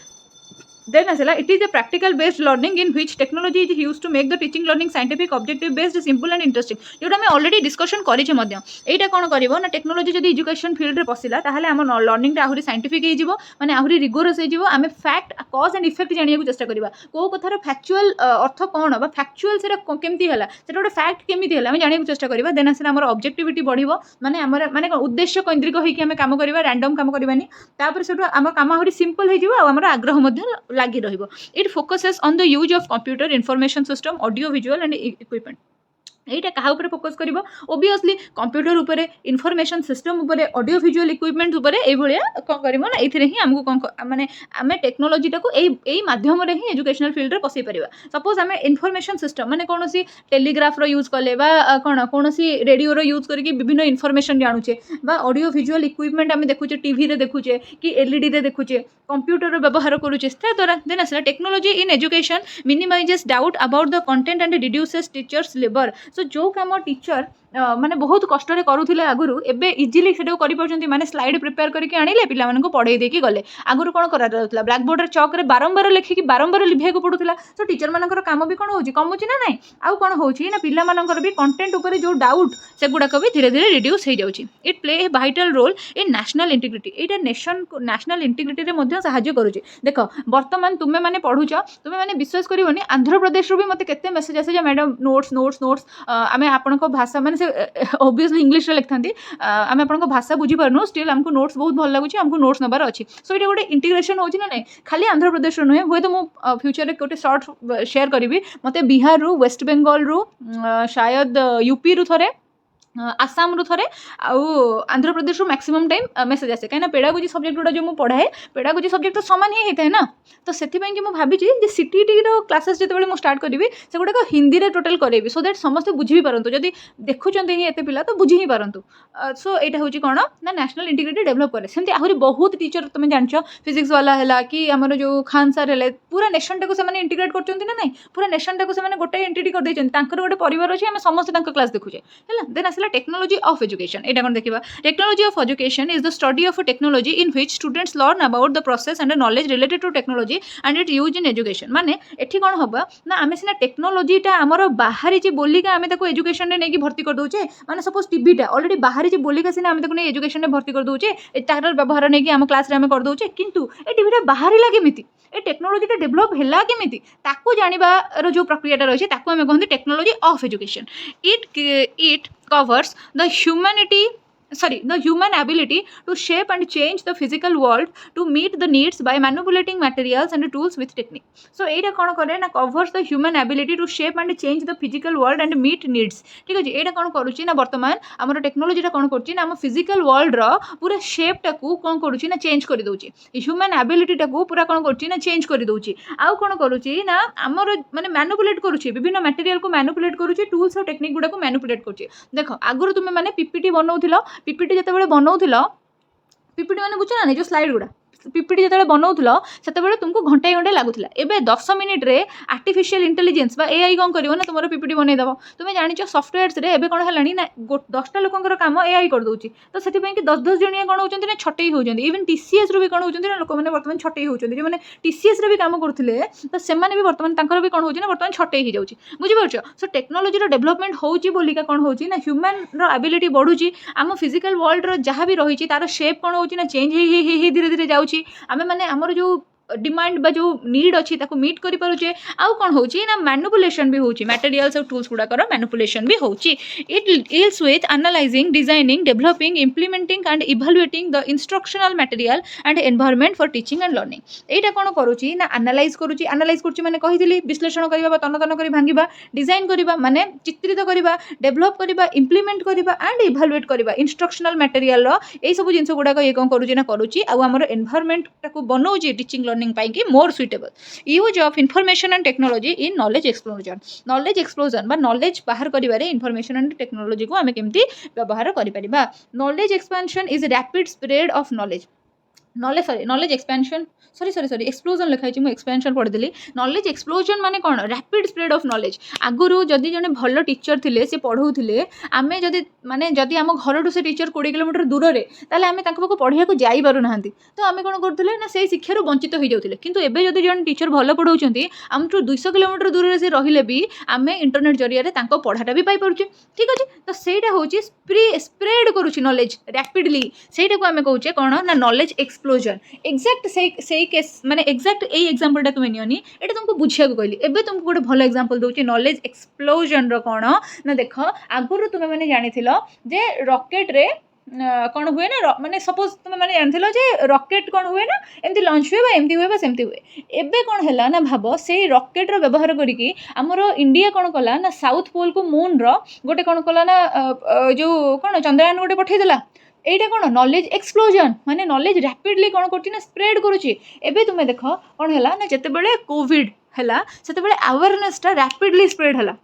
Then asala, it is a practical based learning in which technology is used to make the teaching learning scientific, objective based, simple and interesting. जोटा मैं ऑलरेडी डिस्कशन करिछे मध्य एटा कोन करिवो ना टेक्नोलोजी जदी एजुकेशन फील्ड रे पसिला ताहाले हम लर्निंग टा आहुरी साइंटिफिक हे जिवो माने आहुरी rigorous हे जिवो आमे फैक्ट कॉज एंड इफेक्ट जानिया को चेष्टा करबा को कथार फैक्चुअल अर्थ कोन बा फैक्चुअल सेरा केमती हला सेटा गोटे फैक्ट केमिति हला हम जानिया को चेष्टा करबा देन असला हमर ऑब्जेक्टिविटी बढ़िवो माने हमर माने उद्देश्य केंद्रिक होई कि हम काम करबा रैंडम काम करबानी तापर सेटो हमर काम आहुरी सिंपल हे जिवो आ हमर आग्रह मध्य लागि रहिवो It focuses on the use of computer information system, audio, visual and equipment. এইটা কাহা উপরে ফোকস করিব ओबियसली कंप्यूटर उपरे इनफॉरमेशन सिस्टम उपरे ऑडियो विजुअल इक्विपमेंट उपरे ए भलिया कोन करिवो ना एथिरे ही हमको कोन माने आमे टेक्नोलॉजी टाको एई माध्यम रे ही एजुकेशनल फील्ड रे पसई परिबा सपोज आमे इनफॉरमेशन सिस्टम माने कोनोसी टेलीग्राफ रो यूज करले बा कोन कोनोसी रेडियो रो यूज करके विभिन्न इनफॉरमेशन जानुचे बा ऑडियो विजुअल इक्विपमेंट आमे देखुचे टीवी रे देखुचे कि एलईडी रे देखुचे कंप्यूटर रो व्यवहार करूचे ता द्वारा देन असला technology in education minimises doubt about the content and reduces teachers labour so जो काम टीचर माने बहुत कष्ट करुले आगुरी एबे इजिली से कर माने स्लाइड प्रिपेयर करके आनिले पिला माननको पढ़ाई देकी गले आगुरी कौन करा जाउतला ब्लैक बोर्ड रे चॉक रे बारंबार लिखिकी बारंबार लिभिया को पड़ुला तो टीचर मानकर काम भी कौन होची कमुची ना नहीं आउ कौन होची ना पिला मानकर भी कंटेंट ऊपर जो डाउट से गुड़ाक भी धीरे धीरे रिड्यूस हो जाउची it play a vital role in national integrity एटा नेशनल इंटीग्रिटी रे मध्ये सहाय्य करूची देखो वर्तमान तुमे माने पढुछ तुमे माने विश्वास करिवोनी आंध्र प्रदेश रो भी मते केते मेसेज आसे जे मैडम नोट्स आमे आपनको भाषा माने ओबियसली इंग्लिश रे लिखथांती आमे आपनको भाषा बुझी परनु स्टिल हमको नोट्स बहुत भल लागुची हमको नोट्स नबार अछि सो इटा गोटे इंटीग्रेशन होची ना नहीं खाली आंध्र प्रदेश रो नुहे होय तो मु फ्यूचर रे गोटे शॉर्ट शेयर करिवि मते बिहार रो वेस्ट बेंगल रो शायद यूपी रो थरे आसाम रू थे Andhra Pradesh maximum time message आसे कहीं पेडागोजी सब्जेक्ट गुड़ा जो मुझे पढ़ाए पेडागोजी सब्जेक्ट तो सामान ही होता है ना तो से भावी सीटीटी क्लासेस जो मुझे स्टार्ट करी से गुड़ाक हिंदी में टोटाल करेबी सो दैट समस्ते बुझी भी पारतु जदि देखुं ही एत पिला तो बुझी ही पारतु सो यहाँ हूँ कौन ना नेशनल इंटीग्रिटी डेभलप करे सेमती आहरी बहुत टीचर तुम जान फिजिक्स वाला है कि आमर जो खान सार है पूरा नेशन टाक से इंटीग्रेट कर नहीं पूरा नेशन टाक से गोटे एंटिटी कर गोटे परिवार अच्छे आम समस्त क्लास देखुचे है देन आसला टेक्नोलॉजी ऑफ एजुकेशन एटा कोन देखिबा technology of education is the study of a technology in which students learn about the process and knowledge related to technology and it use in education माने एठी कोन होबा ना आमे सिना टेक्नोलॉजी टा हमर बाहरी जे बोलिका आमे ताको एजुकेशन रे नेकी भर्ती कर दोचे माने सपोज टीवी टा ऑलरेडी बाहरी जे बोलिका सिना आमे ताको ने एजुकेशन रे भर्ती कर दोचे तार व्यवहार नेकी हम क्लास रे आमे कर दोचे किंतु ए टीवी टा बाहरी लागे मिति ए टेक्नोलॉजी टा डेवलप हैला केमिति ताको जानिबार जो प्रक्रियाटा रहिছে ताको आमे कहंती technology of education it covers the humanity sorry, the human ability to shape and change the physical world to meet the needs by manipulating materials and tools with technique. So एटा कौन करे ना covers the human ability to shape and change the physical world and meet needs. ठीक अछि एटा कौन करूची ना वर्तमान हमर टेक्नोलॉजी रा कौन करूची ना हम फिजिकल वर्ल्ड रा पूरा शेप टाकू कौन करूची ना चेंज कर दउची ह्यूमन एबिलिटी टाकू पूरा कौन करूची ना चेंज कर दउची आउ कौन करूची ना हमर माने मैनिपुलेट करूची विभिन्न मटेरियल को मैनिपुलेट करूची टूल्स और टेक्निक गुडा को मैनिपुलेट करूची देखो आगुरु तुमे माने पीपीटी बनाउथिलो पीपीटी जेतेबेले बनाउथिलो पीपीटी माने बुझ ना जो स्लाइड गुडा पीपीटी जेतेबेले बनाउथिलो सेतेबेले तुमको घंटे घंटे लागुथिला एबे 10 मिनिट रे आर्टिफिशियल इंटेलिजेंस बा एआई कोन करिवो ना तुमरो पीपीटी बनै दबो तुमे जानिचो सॉफ्टवेयर्स रे एबे कोन हलानी ना 10टा लोकंकर काम एआई कर दोची तो सेति पय कि 10 जणिया कोन होचंती ना छटई होचंती इवन टीसीएस रो भी कोन होचंती ना लोक माने वर्तमान छटई होचंती जे माने टीसीएस रे भी काम करथिले तो से माने भी वर्तमान तांकर भी कोन होची ना वर्तमान छटई ही जाउची बुझि परछो सो टेक्नोलॉजी रो डेवलपमेंट होची बोलिका कोन होची ना ह्यूमन रो एबिलिटी बढ़ुची आम फिजिकल वर्ल्ड रो जहां भी रहिची तार शेप कोन होची ना चेंज हे धीरे धीरे जाउची आमे माने हमर जो डिमांड बा जो नीड अच्छी ताको मीट करि पारुचे आउ कोन होची ना मैनिपुलेशन भी होची मटेरियल्स और टूल्स गुडा कर मैनिपुलेशन भी होची it deals with analysing designing developing implementing and evaluating the instructional material and environment for teaching and learning एटा कोन करूची ना एनालाइज करूची माने कहितली विश्लेषण करिबा बा तन तन करि भांगिबा डिजाइन करिबा माने चित्रित करिबा डेवलप करिबा इंप्लीमेंट करिबा एंड इवैल्यूएट करिबा इंस्ट्रक्शनल मटेरियल रो एई सब जिंस गुडा को ये कोन करूची ना करूची आ हमर एनवायरनमेंट ताको बनौची टीचिंग लर्निंग पाई कि more suitable use of information and technology in knowledge explosion बा नॉलेज बाहर करिबारे इनफॉरमेशन एंड टेक्नोलॉजी को आमे केमती व्यवहार करि परिबा knowledge expansion is rapid spread of knowledge expansion sorry explosion लिखाई मु एक्सपेंशन पढ़ी नॉलेज एक्सप्लोजन माने कौन रैपिड स्प्रेड ऑफ नॉलेज आगुरु जदि जने भल टीचर थिले से पढ़ाउथिले आमे जदि माने जदि आम घर से टीचर 20 किलोमीटर दूर रे ताले आमे तांको पाको पढ़िया को जाई पारु नाहंती तो आमे कोन करथिले ना सेही शिक्षा रो वंचित हो जाउथिले किंतु एबे जदि जने टीचर भल पढ़ाउचंती हमठु 200 किलोमीटर दूर रे से रहिले भी आमे इंटरनेट जरिया रे तांको पढ़ाटा भी पाई पारुचे ठीक अछि तो सेटा होची स्प्रेड करूची नॉलेज रैपिडली सेटा को आमे कहूचे कोन ना नॉलेज एक्सप्लोजन एक्जेक्ट से केस माने एक्जेक्ट एई एग्जांपल तुम नियनी एटा तुमको बुझिया को कहली एबे तुमको गोटे भल एग्जांपल दोची नॉलेज एक्सप्लोजन रो कोन ना देखो आगुरु तुमे माने जानिथिलो जे रॉकेट रे कौन हुए ना माने सपोज तुम मैंने जानथिलो जे रॉकेट कौन हुए ना एमती लॉन्च हुए बा एमती हुए बा सेमती हुए एबे कौन हैला ना भाबो से रॉकेट रो व्यवहार करिकी हमरो इंडिया कौन कला ना साउथ पोल को मून रो गोटे कौन कला ना जो कौन चंद्रयान गोटे पठै देला एटा कौन नॉलेज एक्सप्लोजन माने नॉलेज रैपिडली कौन करछि ना स्प्रेड करूछि एबे तुमे देखो कौन हैला ना जते बेले कोविड हैला सेते बेले अवेयरनेस टा रैपिडली स्प्रेड हैला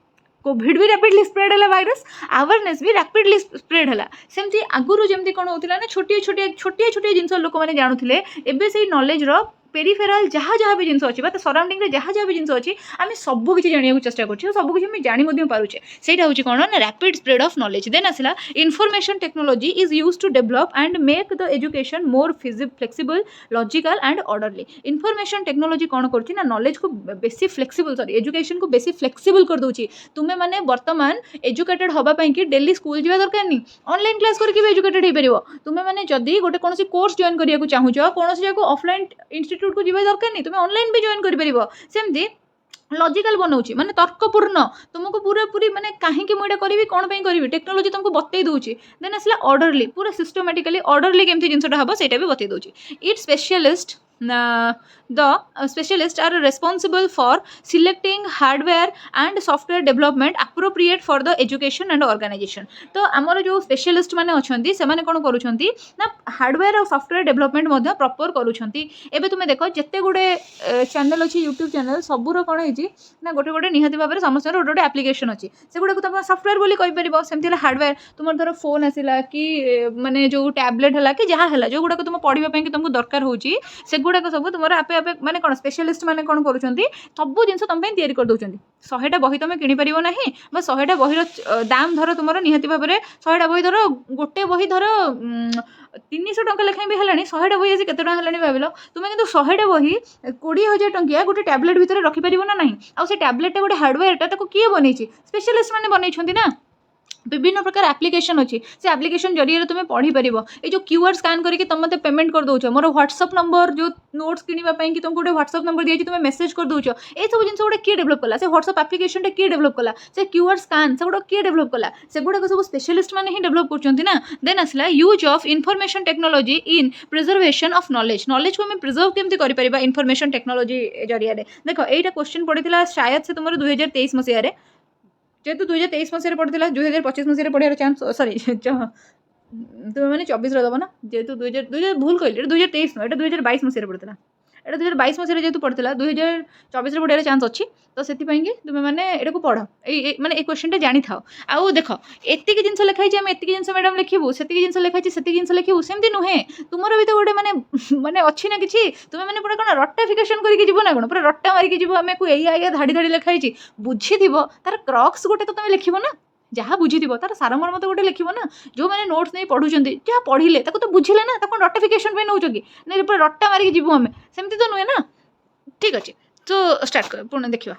कोविड भी रैपिडली स्प्रेड है वायरस अवेयरनेस भी रैपिडली स्प्रेड है सेमती आगुरु जमती कौन होता ना छोटे छोटे जिनस लोक मैंने जानूले एबे से नॉलेज रो पेरिफेराल जहाँ जहाँ भी जिनस अच्छी सराउंडिंग जहाँ जहाँ भी जिनस अच्छी आम सब किसी जाना चेष्टा कर सब किसी जानी पारे सहीटा हूँ कौन ना rapid spread of knowledge then आसला information technology is use to develop and make the education more flexible logical and orderly information technology कौन कर ना नॉलेज को बेसी फ्लेक्सिबल सॉरी एजुकेशन को बेसी फ्लेक्सिबल कर दूची तुम्हें माने वर्तमान एजुकेटेड होगापाई कि डेली स्कूल जावा दरकार नहीं ऑनलाइन क्लास करके भी एजुकेटेड हो पार तुम्हें माने जदि गोटे कौन कोर्स जॉइन करने चाहूँ कौन जगह ऑफलाइन इंस्टीट्यूट को जीवा दरकार नहीं तुम्हें ऑनलाइन भी जॉइन कर पार सेमती लॉजिकल बनाऊँ माने तर्कपूर्ण तुमको पूरा पूरी माने कहीं मुझे करी कौन करी टेक्नोलॉजी तुमको बतई दूची देन आसला ऑर्डरली पूरा सिस्टमेटिकली ऑर्डरली केमती जिनसा हम से बतई दूची it specialist the specialists are responsible for selecting hardware and software development appropriate for the education and organization तो आमर जो स्पेशलिस्ट माने अछंती से माने कोन करूछंती ना हार्डवेयर और सॉफ्टवेयर डेवलपमेंट मध्य प्रॉपर करूछंती एबे तुमे देखो जत्ते गुडे चैनल अछि यूट्यूब चैनल सबुरो कोन हेची ना गोटे गोटे निहाती भाबरे समस्त गोटे गोटे एप्लीकेशन अछि से गुडे को तुम सॉफ्टवेयर बोली कहि परिबो सेमथिला हार्डवेयर तुमर धर फोन आसिला कि माने जो टैबलेट हला कि जहा हला जो गुडा को तुम पढिबा पई कि तुमको दरकार होची से गुडा को सब तुमर आपे आपे माने कोन स्पेशलिस्ट माने कोन करूछंती सब जिंस तुम पे तैयारी कर दउछंती 100टा बही तुम किनि परिबो नाही बस 100टा बहीर दाम धर तुमर निहाती भाबरे 100टा बही धर गोटे बही धर 300 टंका लेखाई भी हेलानी 100टा बही आसी केते टंका हेलानी भाबिलो तुमे किंतु 100टा बही 20000 टंकिया गोटे टैबलेट भितर रखि परिबो ना नाही आ से टैबलेट टा गोटे हार्डवेयर टा ताको किए बनेछि स्पेशलिस्ट माने बनेछंती ना विभिन्न प्रकार एप्लिकेशन अच्छी से एप्लिकेशन जरिए तुम्हें पढ़ी पार ये जो क्यूआर स्कान करके तुम मत पेमेंट कर दौच मोर व्हाट्सअप नंबर जो नोट्स किनापी कि तुमको गोटे व्हाट्सअप नंबर दिए तुम्हें मेसेज कर दौच ये सब जिन गोटे किए डेभलप कला से व्हाट्सअप एप्लिकेशन किए डेभलप कला से क्यूआर स्कान से गोटे किए डेभलप कला से गुड़ाक सब स्पेशलिस्ट मैंने ही डेभलप कर देन आसला use of information technology in preservation of knowledge knowledge को हमें प्रिजर्व केमती कर इनफॉरमेशन टेक्नोलॉजी जरिया देख यहाँ क्वेश्चन पड़ा शायद से तुम 2023 मसीह जेहेतु 2023 मसीह पढ़ा 2025 मसीह पढ़ार चान्स सॉरी तुम्हें मैंने 24 दब ना जेहेतु 2000 भूल कहली 2023 नुह 2022 मसीह पढ़ा এটা 2022 मसीह जेहेतु पढ़ा 2024 पढ़ार चान्स अच्छी तो से तुम्हें मैंने यहाँ को पढ़ माने ये क्वेश्चन जानी था आउ देख एति जिन लिखाई आम एति जिन मैडम लिखू से जिन लिखाई से जिन लिखू सेमती नुहे तुमर भी तो गोटे माने माने अच्छी ना कि तुम्हें मैंने पूरा कौन रटाफिकेसन करके जीव ना कौन पूरा रट्टा मारिकी जीव आम को या धाड़ी धाड़ी लिखाई बुझी तार क्रक्स गोटे तो तुम लिखो ना जहाँ बुझी तार सारमर्म तो गोटे लिखो ना जो मैंने नोट्स नहीं पढ़ुं जहाँ पढ़ले तो बुझिले ना कौन रटाफिकेसन पे नौ कि नहीं पूरा रट्टा मारिकी जीव आम सेमती तो नुहे ना ठीक अच्छे तो स्टार्ट कर पुणे देखा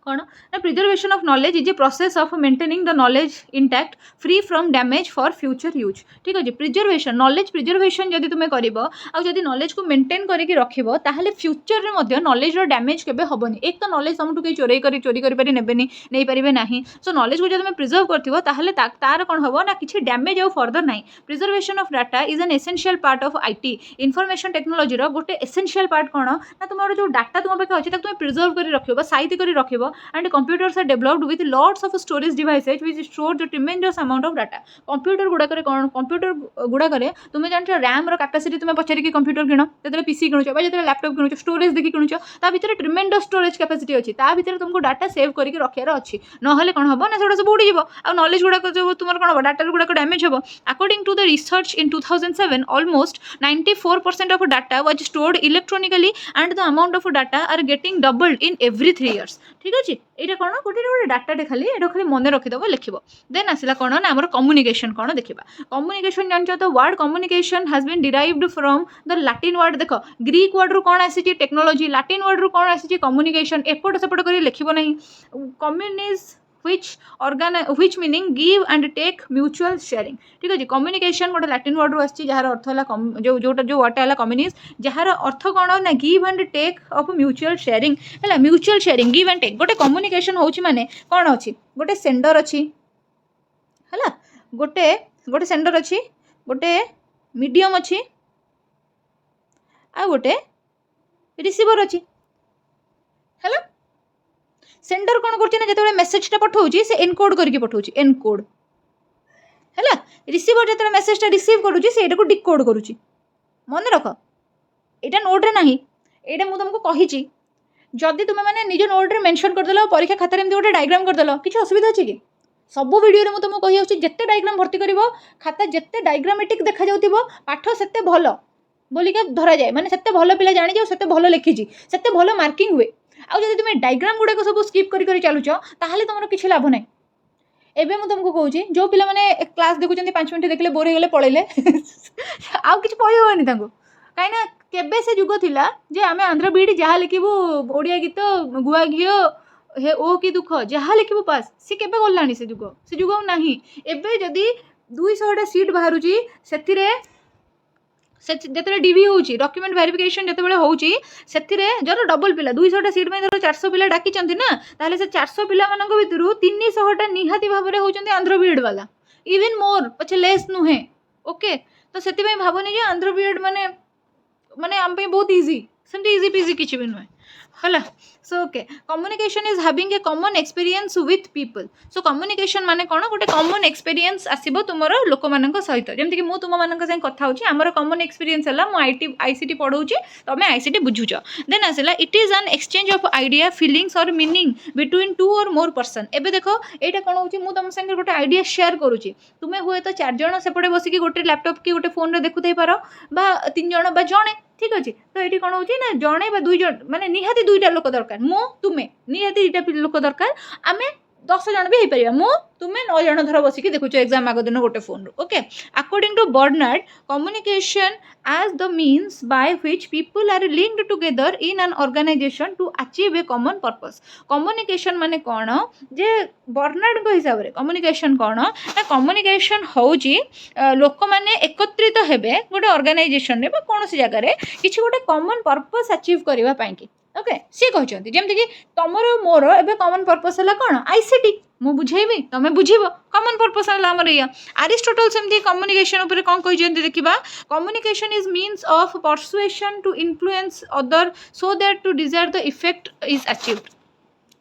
कौन ना preservation of knowledge is a process of maintaining the knowledge intact free from damage for future use ठीक अच्छे प्रिजर्वेशन नॉलेज प्रिजर्वेशन जब तुम्हें कर नॉलेज को मेंटेन करके रखिबो ताहले फ्यूचर रे मध्य नॉलेज रो डैमेज केबे हबनी एक तो नॉलेज तुमठू कहीं चोरी करी पारि नेबेनी नहीं पारिबे नाही सो नॉलेज को जब तुम प्रिजर्व करथिबो ताहले तार कोन हबो ना किछि डैमेज आउ फर्दर नाही preservation of data is an essential part of IT information technology रो गोटे एसेंशियल पार्ट कोन ना तुमरो जो डाटा तुम पाखे अछि तुम प्रिजर्व करी रखिबो साइती करी रखिबो and computers are developed with lots of storage devices which store the tremendous amount of data computer गुड़ाकर कौन कंप्यूटर गुड़ाकर तुम्हें जानछ रैम रो कैपेसिटी तुम्हें पचारि कि कंप्यूटर किण जेतले पीसी किणुछ बा जेतले लैपटॉप किणुछ स्टोरेज देखि किणुछ ता भितर ट्रिमेंडस स्टोरेज कैपेसिटी अछि ता भितर तुमको डाटा सेव करके रखियार अछि नहले कोन हबो ना सेडा सब उडी जिवो आ नॉलेज गुड़ाक जो तुमर कोन डाटा गुड़ाक डैमेज हबो according to the research in 2007 almost 94% of data was stored electronically and the amount of data are getting doubled in every 3 years ठीक अछि एटा कोन गोटे गोटे डाटा खाली एटा खाली मन रखिदेव लिखिब देन आसला कौन ना आमर कम्युनिकेशन कौन देखा कम्युनिकेशन जानछ तो word communication has been derived from the Latin word देख ग्रीक वर्ड रू कौन आसी टेक्नोलॉजी लैटिन वर्ड रू कौन आसी कम्युनिकेशन एपट सेपट कर लिखिब नहीं कम्युनिज which meaning give and take mutual sharing ठीक है कम्युनिकेशन गोटे लैटिन वर्ड रू आसी जार अर्थ है जो वर्डटा है कम्युनिज जार अर्थ कौन ना give and take of mutual sharing है mutual sharing give and take गोटे कम्युनिकेशन होची माने कौन अच्छी गोटे सेंडर अच्छी है गोटे गोटे सेंडर अच्छी गोटे मीडियम अच्छी आ गोटे रिसीवर अच्छी है सेंडर कौन कर जो मेसेजटा पठाऊँगी से एनकोड करके पठाऊँगी एनकोड है रिसीवर जो मेसेजटा रिसीव करुँची से को डिकोड करुँची मन रख यहाँ नोट्रे ना यहाँ मुझे तुमको कही जदि तुम्हें मैंने निज नोट्रे मेंशन करदेल परीक्षा खातार एमती गोटे डायग्राम करदेल किसी असुविधा अच्छी कि सब वीडियो मुझे तुमको कही जिते डायग्राम भर्ती कर खाता जिते डायग्रामेटिक देखा जाउथिबो पाठ सेते भल बोलिका धरा जाए माने सेते भल पिला जानी जाओ सेते भल लिखिची सेते भल मार्किंग हुए आउ जदि तुम डायग्राम गुड़ाक सब स्किप कर चलुच ताहले तुमर किछि लाभ नै एबे मु तुमको कहूँ जो पिला माने क्लास देखुं 5 मिनट देखले बोर हो पड़े आउ किछि कहबोनी तांको कहीं केबे से जुग थिला जे आमे आंध्र बीड जहाँ लिखबू ओडिया गीत गुआ घीओ हे ओ कि दुख जहाँ लिखबू पास सी केबे गलानी से जुग नाही एबे जदि 200 सीट बाहरुची सेथिरे जिते डीवी होची डॉक्यूमेंट वेरिफिकेशन जिते होची सेथिरे जर डबल पिला 200 सीट में धर 400 पिला डाकी ना ताहले से 400 पिला मानक भितरु 300 निहाती भाव में होचंती आंध्र बीएड वाला इवन मोर पछे लेस नुहे ओके तो सेति में भावनी जे आंध्र बीएड माने माने आम पे बहुत इजी सेमती इजी पीजी किछि भी नुहे हला so okay communication is having a common experience with people so communication माने कोन गोटे कॉमन एक्सपीरियंस आसीबो तुमरो लोक मानक सहित जेमति कि मु तुम मानक संग कथा होची हमर कॉमन एक्सपीरियंस हला मु आईसीटी पढौची तमे आईसीटी बुझुच देन आसला it is an exchange of idea feelings और मीनिंग बिटवीन टू और मोर पर्सन एबे देखो एटा कोन होची मु तुम संग गोटे आइडिया शेयर करूची तुमे हुए तो 4 जण सेपटे बसिकी गोटे लैपटॉप की गोटे फोन रे देखुथै पारो बा 3 जण बा जणे ठीक अच्छे तो ये कौन होची ना जड़े दुई जन माने निहाती 2टा लोक दरकार मु तुम्हें निहाती 2टा लोक दरकार आमे 10 जन भी हो पार मु तुम्हें 9 जन धर बसिक देखुच एग्जाम आग दिन गोटे फोन रू okay according to Bernard communication as the means by which people are linked together in an organization to achieve a common purpose communication माने कौन जे बर्नार्ड को हिसाब रे communication कौन ना communication होउची लोक माने एकत्रित हेबे गोटे ऑर्गेनाइजेशन रे बा कोनोसी जगह रे किछि गोटे कॉमन पर्पस अचीव करबा पई कि ओके सी कहते जमती कि तुमर मोर एबे कॉमन पर्पस है कौन आईसीटी मु बुझेबी तुम बुझीब कॉमन पर्पस है आमर या अरिस्टोटल सेमती कम्युनिकेशन ऊपर कौन कहते देखा communication is means of persuasion to influence other so that to desire the effect is achieved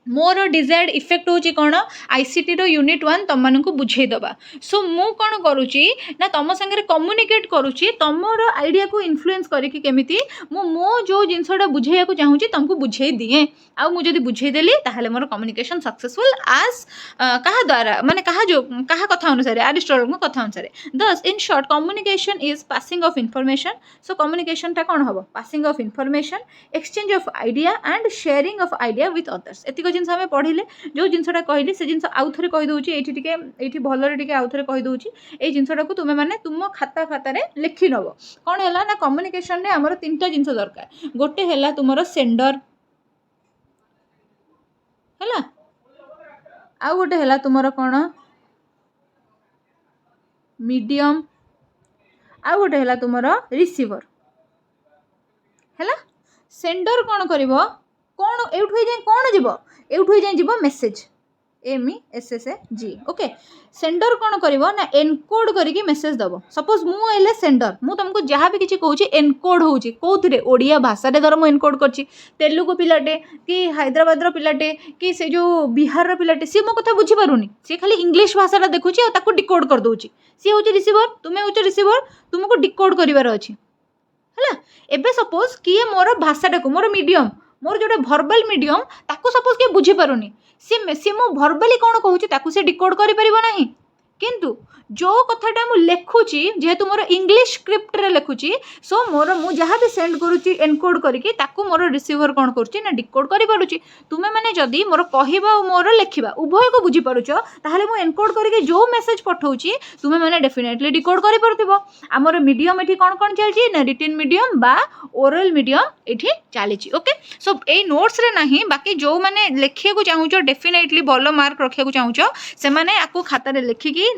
more desired effect होची कौन आईसीटी रो यूनिट 1 तुम मानक बुझेदबा सो मु कौन करुची ना तुम संगे कम्युनिकेट करुची तुमर आइडिया को इन्फ्लुएंस करके केमिति मो जो जिनसटा बुझेया को चाहूची तुमको बुझे दिए आउ मु जदी बुझे देली ताहले मोर कम्युनिकेशन सक्सेसफुल आज कहा द्वारा माने कहा कथा अनुसार अरिस्टोटल को कथा अनुसार thus in short communication is passing of information so communication टा कौन हम passing of information exchange of idea and sharing of idea with others एतिक जिनस आम पढ़ले जो जिनसटा कहली से जिनस आउ थे कहीदे ये भलरे टे आउ थे कहीदे ये जिनसटा को तुम्हें मैंने तुम खाता खातार लिखि नब कौन है ना कम्युनिकेशन रे आमर 3टा जिनस दरकार गोटे है तुमर सेंडर है आउ गोटे है तुमर कौन मीडियम आउ गोटे है तुमर रिसीवर है सेंडर कौन कर कौन एठू जाए कौन जीव एठू जाए जीव मेसेज MESSAG ओके सेंडर कौन कर ना एनकोड करके मेसेज दब सपोज मुझे सेंडर मु तुमको जहाँ भी किसी कहूँ एनकोड होची कौन ओडिया भाषा धर मुझे एनकोड कर तेलुगु पिलाटे कि हैदराबाद पिलाटे कि से जो बिहार पिलाटे सी मो कथा बुझीपारूनी सी खाली इंग्लिश भाषा देखुची और ताको डिकोड कर दूची सी हूँ रिसीवर तुम्हें हूँ रिसीवर तुमको डिकोड करार अच्छी है एबे सपोज किए मोर भाषाटा को मोर मीडियम मोर जोटे भर्बाल मीडियम ताको सपोज किए बुझीपारूनी सी मो भर्बाली कौन कहूँ ताको से डिकोड कर किंतु जो कथाटा मु लेखुची जेहेतु मोर इंग्लिश स्क्रिप्ट रे लेखुची सो मोर मु जहाँ भी सेंड करुची एनकोड करके ताको मोर रिसीवर कौन करुची ना डिकोड करि पारुची तुमे माने जदी मोर कहिबा और मोर लेखिबा उभय को बुझी पारुछ ताहले मु एनकोड करके जो मेसेज पठाउची तुमे माने डेफिनेटली डिकोड करि पारुथिबो हमर मीडियम एठी कौन चलची ना रिटन मीडियम बा ओरल मीडियम एठी चलीची ओके सो ए नोट्स रे नाही बाकी जो माने लेखिया को चाहूचो डेफिनेटली भलो मार्क रखिया को चाहूचो से माने आको खाता रे लेखिकी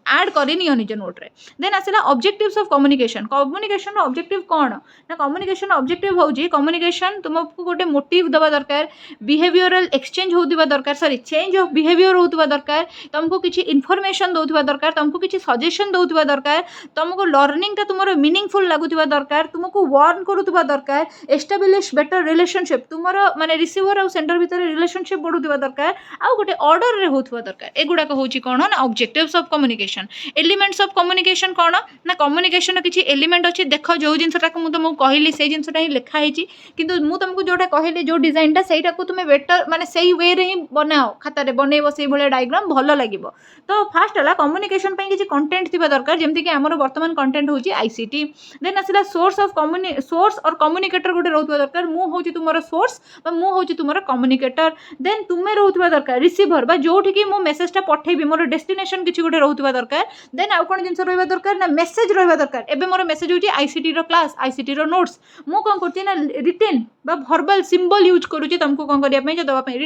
ऐड कर निज नोट रे देन आसला objectives of communication communication objective कौन ना कम्युनिकेशन ऑब्जेक्टिव होउची कम्युनिकेशन तुमको गोटे मोटिव दबा दरकार बिहेवियरल एक्सचेंज होउथिबा दरकार सॉरी चेंज ऑफ बिहेवियर होउथिबा दरकार तुमको किछि इन्फॉर्मेशन दोउथिबा दरकार तुमको किछि सजेशन दोउथिबा दरकार तुमको लर्निंग ता तुमरो मीनिंगफुल लागुथिबा दरकार तुमको वार्न करूथिबा दरकार एस्टैब्लिश बेटर रिलेशनशिप तुमरो माने रिसीवर और सेंडर भीतर रिलेशनशिप बढ़ुथिबा दरकार आ गोटे ऑर्डर रे होउथिबा दरकार एगुडा को होउची कोन ना objectives of communication elements of communication कौन ना कम्युनिकेशन किसी एलिमेंट अच्छी देख जो जिनटा को तुमको कहली से जिनटा ही लिखाई किंतु मु तुमको जोटा कहली जो डिजाइनटा सेटा को तुम बेटर माने सही वे रे ही बनाओ खातार बनइब से भाई डायग्राम भल लगे तो फास्ट है कम्युनिकेशन किसी कंटेंट थी दरकार जमती कि आमर वर्तमान कंटेंट होची आईसीटी देन आसला सोर्स ऑफ सोर्स और कम्युनिकेटर गोटे रोथुवा दरकार मु होची तुमरो सोर्स बा मु होची तुमरो कम्युनिकेटर देन तुमे रोथुवा दरकार रिसीवर बा जोठी कि मु मेसेजटा पठेबी मोर डेस्टिनेशन किछि गोटे रोथुवा दरकार देन आउ कोन जिंस रहबा दरकार ना मेसेज रहबा दरकार एबे मोर मेसेज होची आईसीटी रो क्लास आईसीटी रो नोट्स मु कोन करती ना रिटन बा वर्बल सिंबल यूज करूची तुमको कोन करिया पई जे दबा पई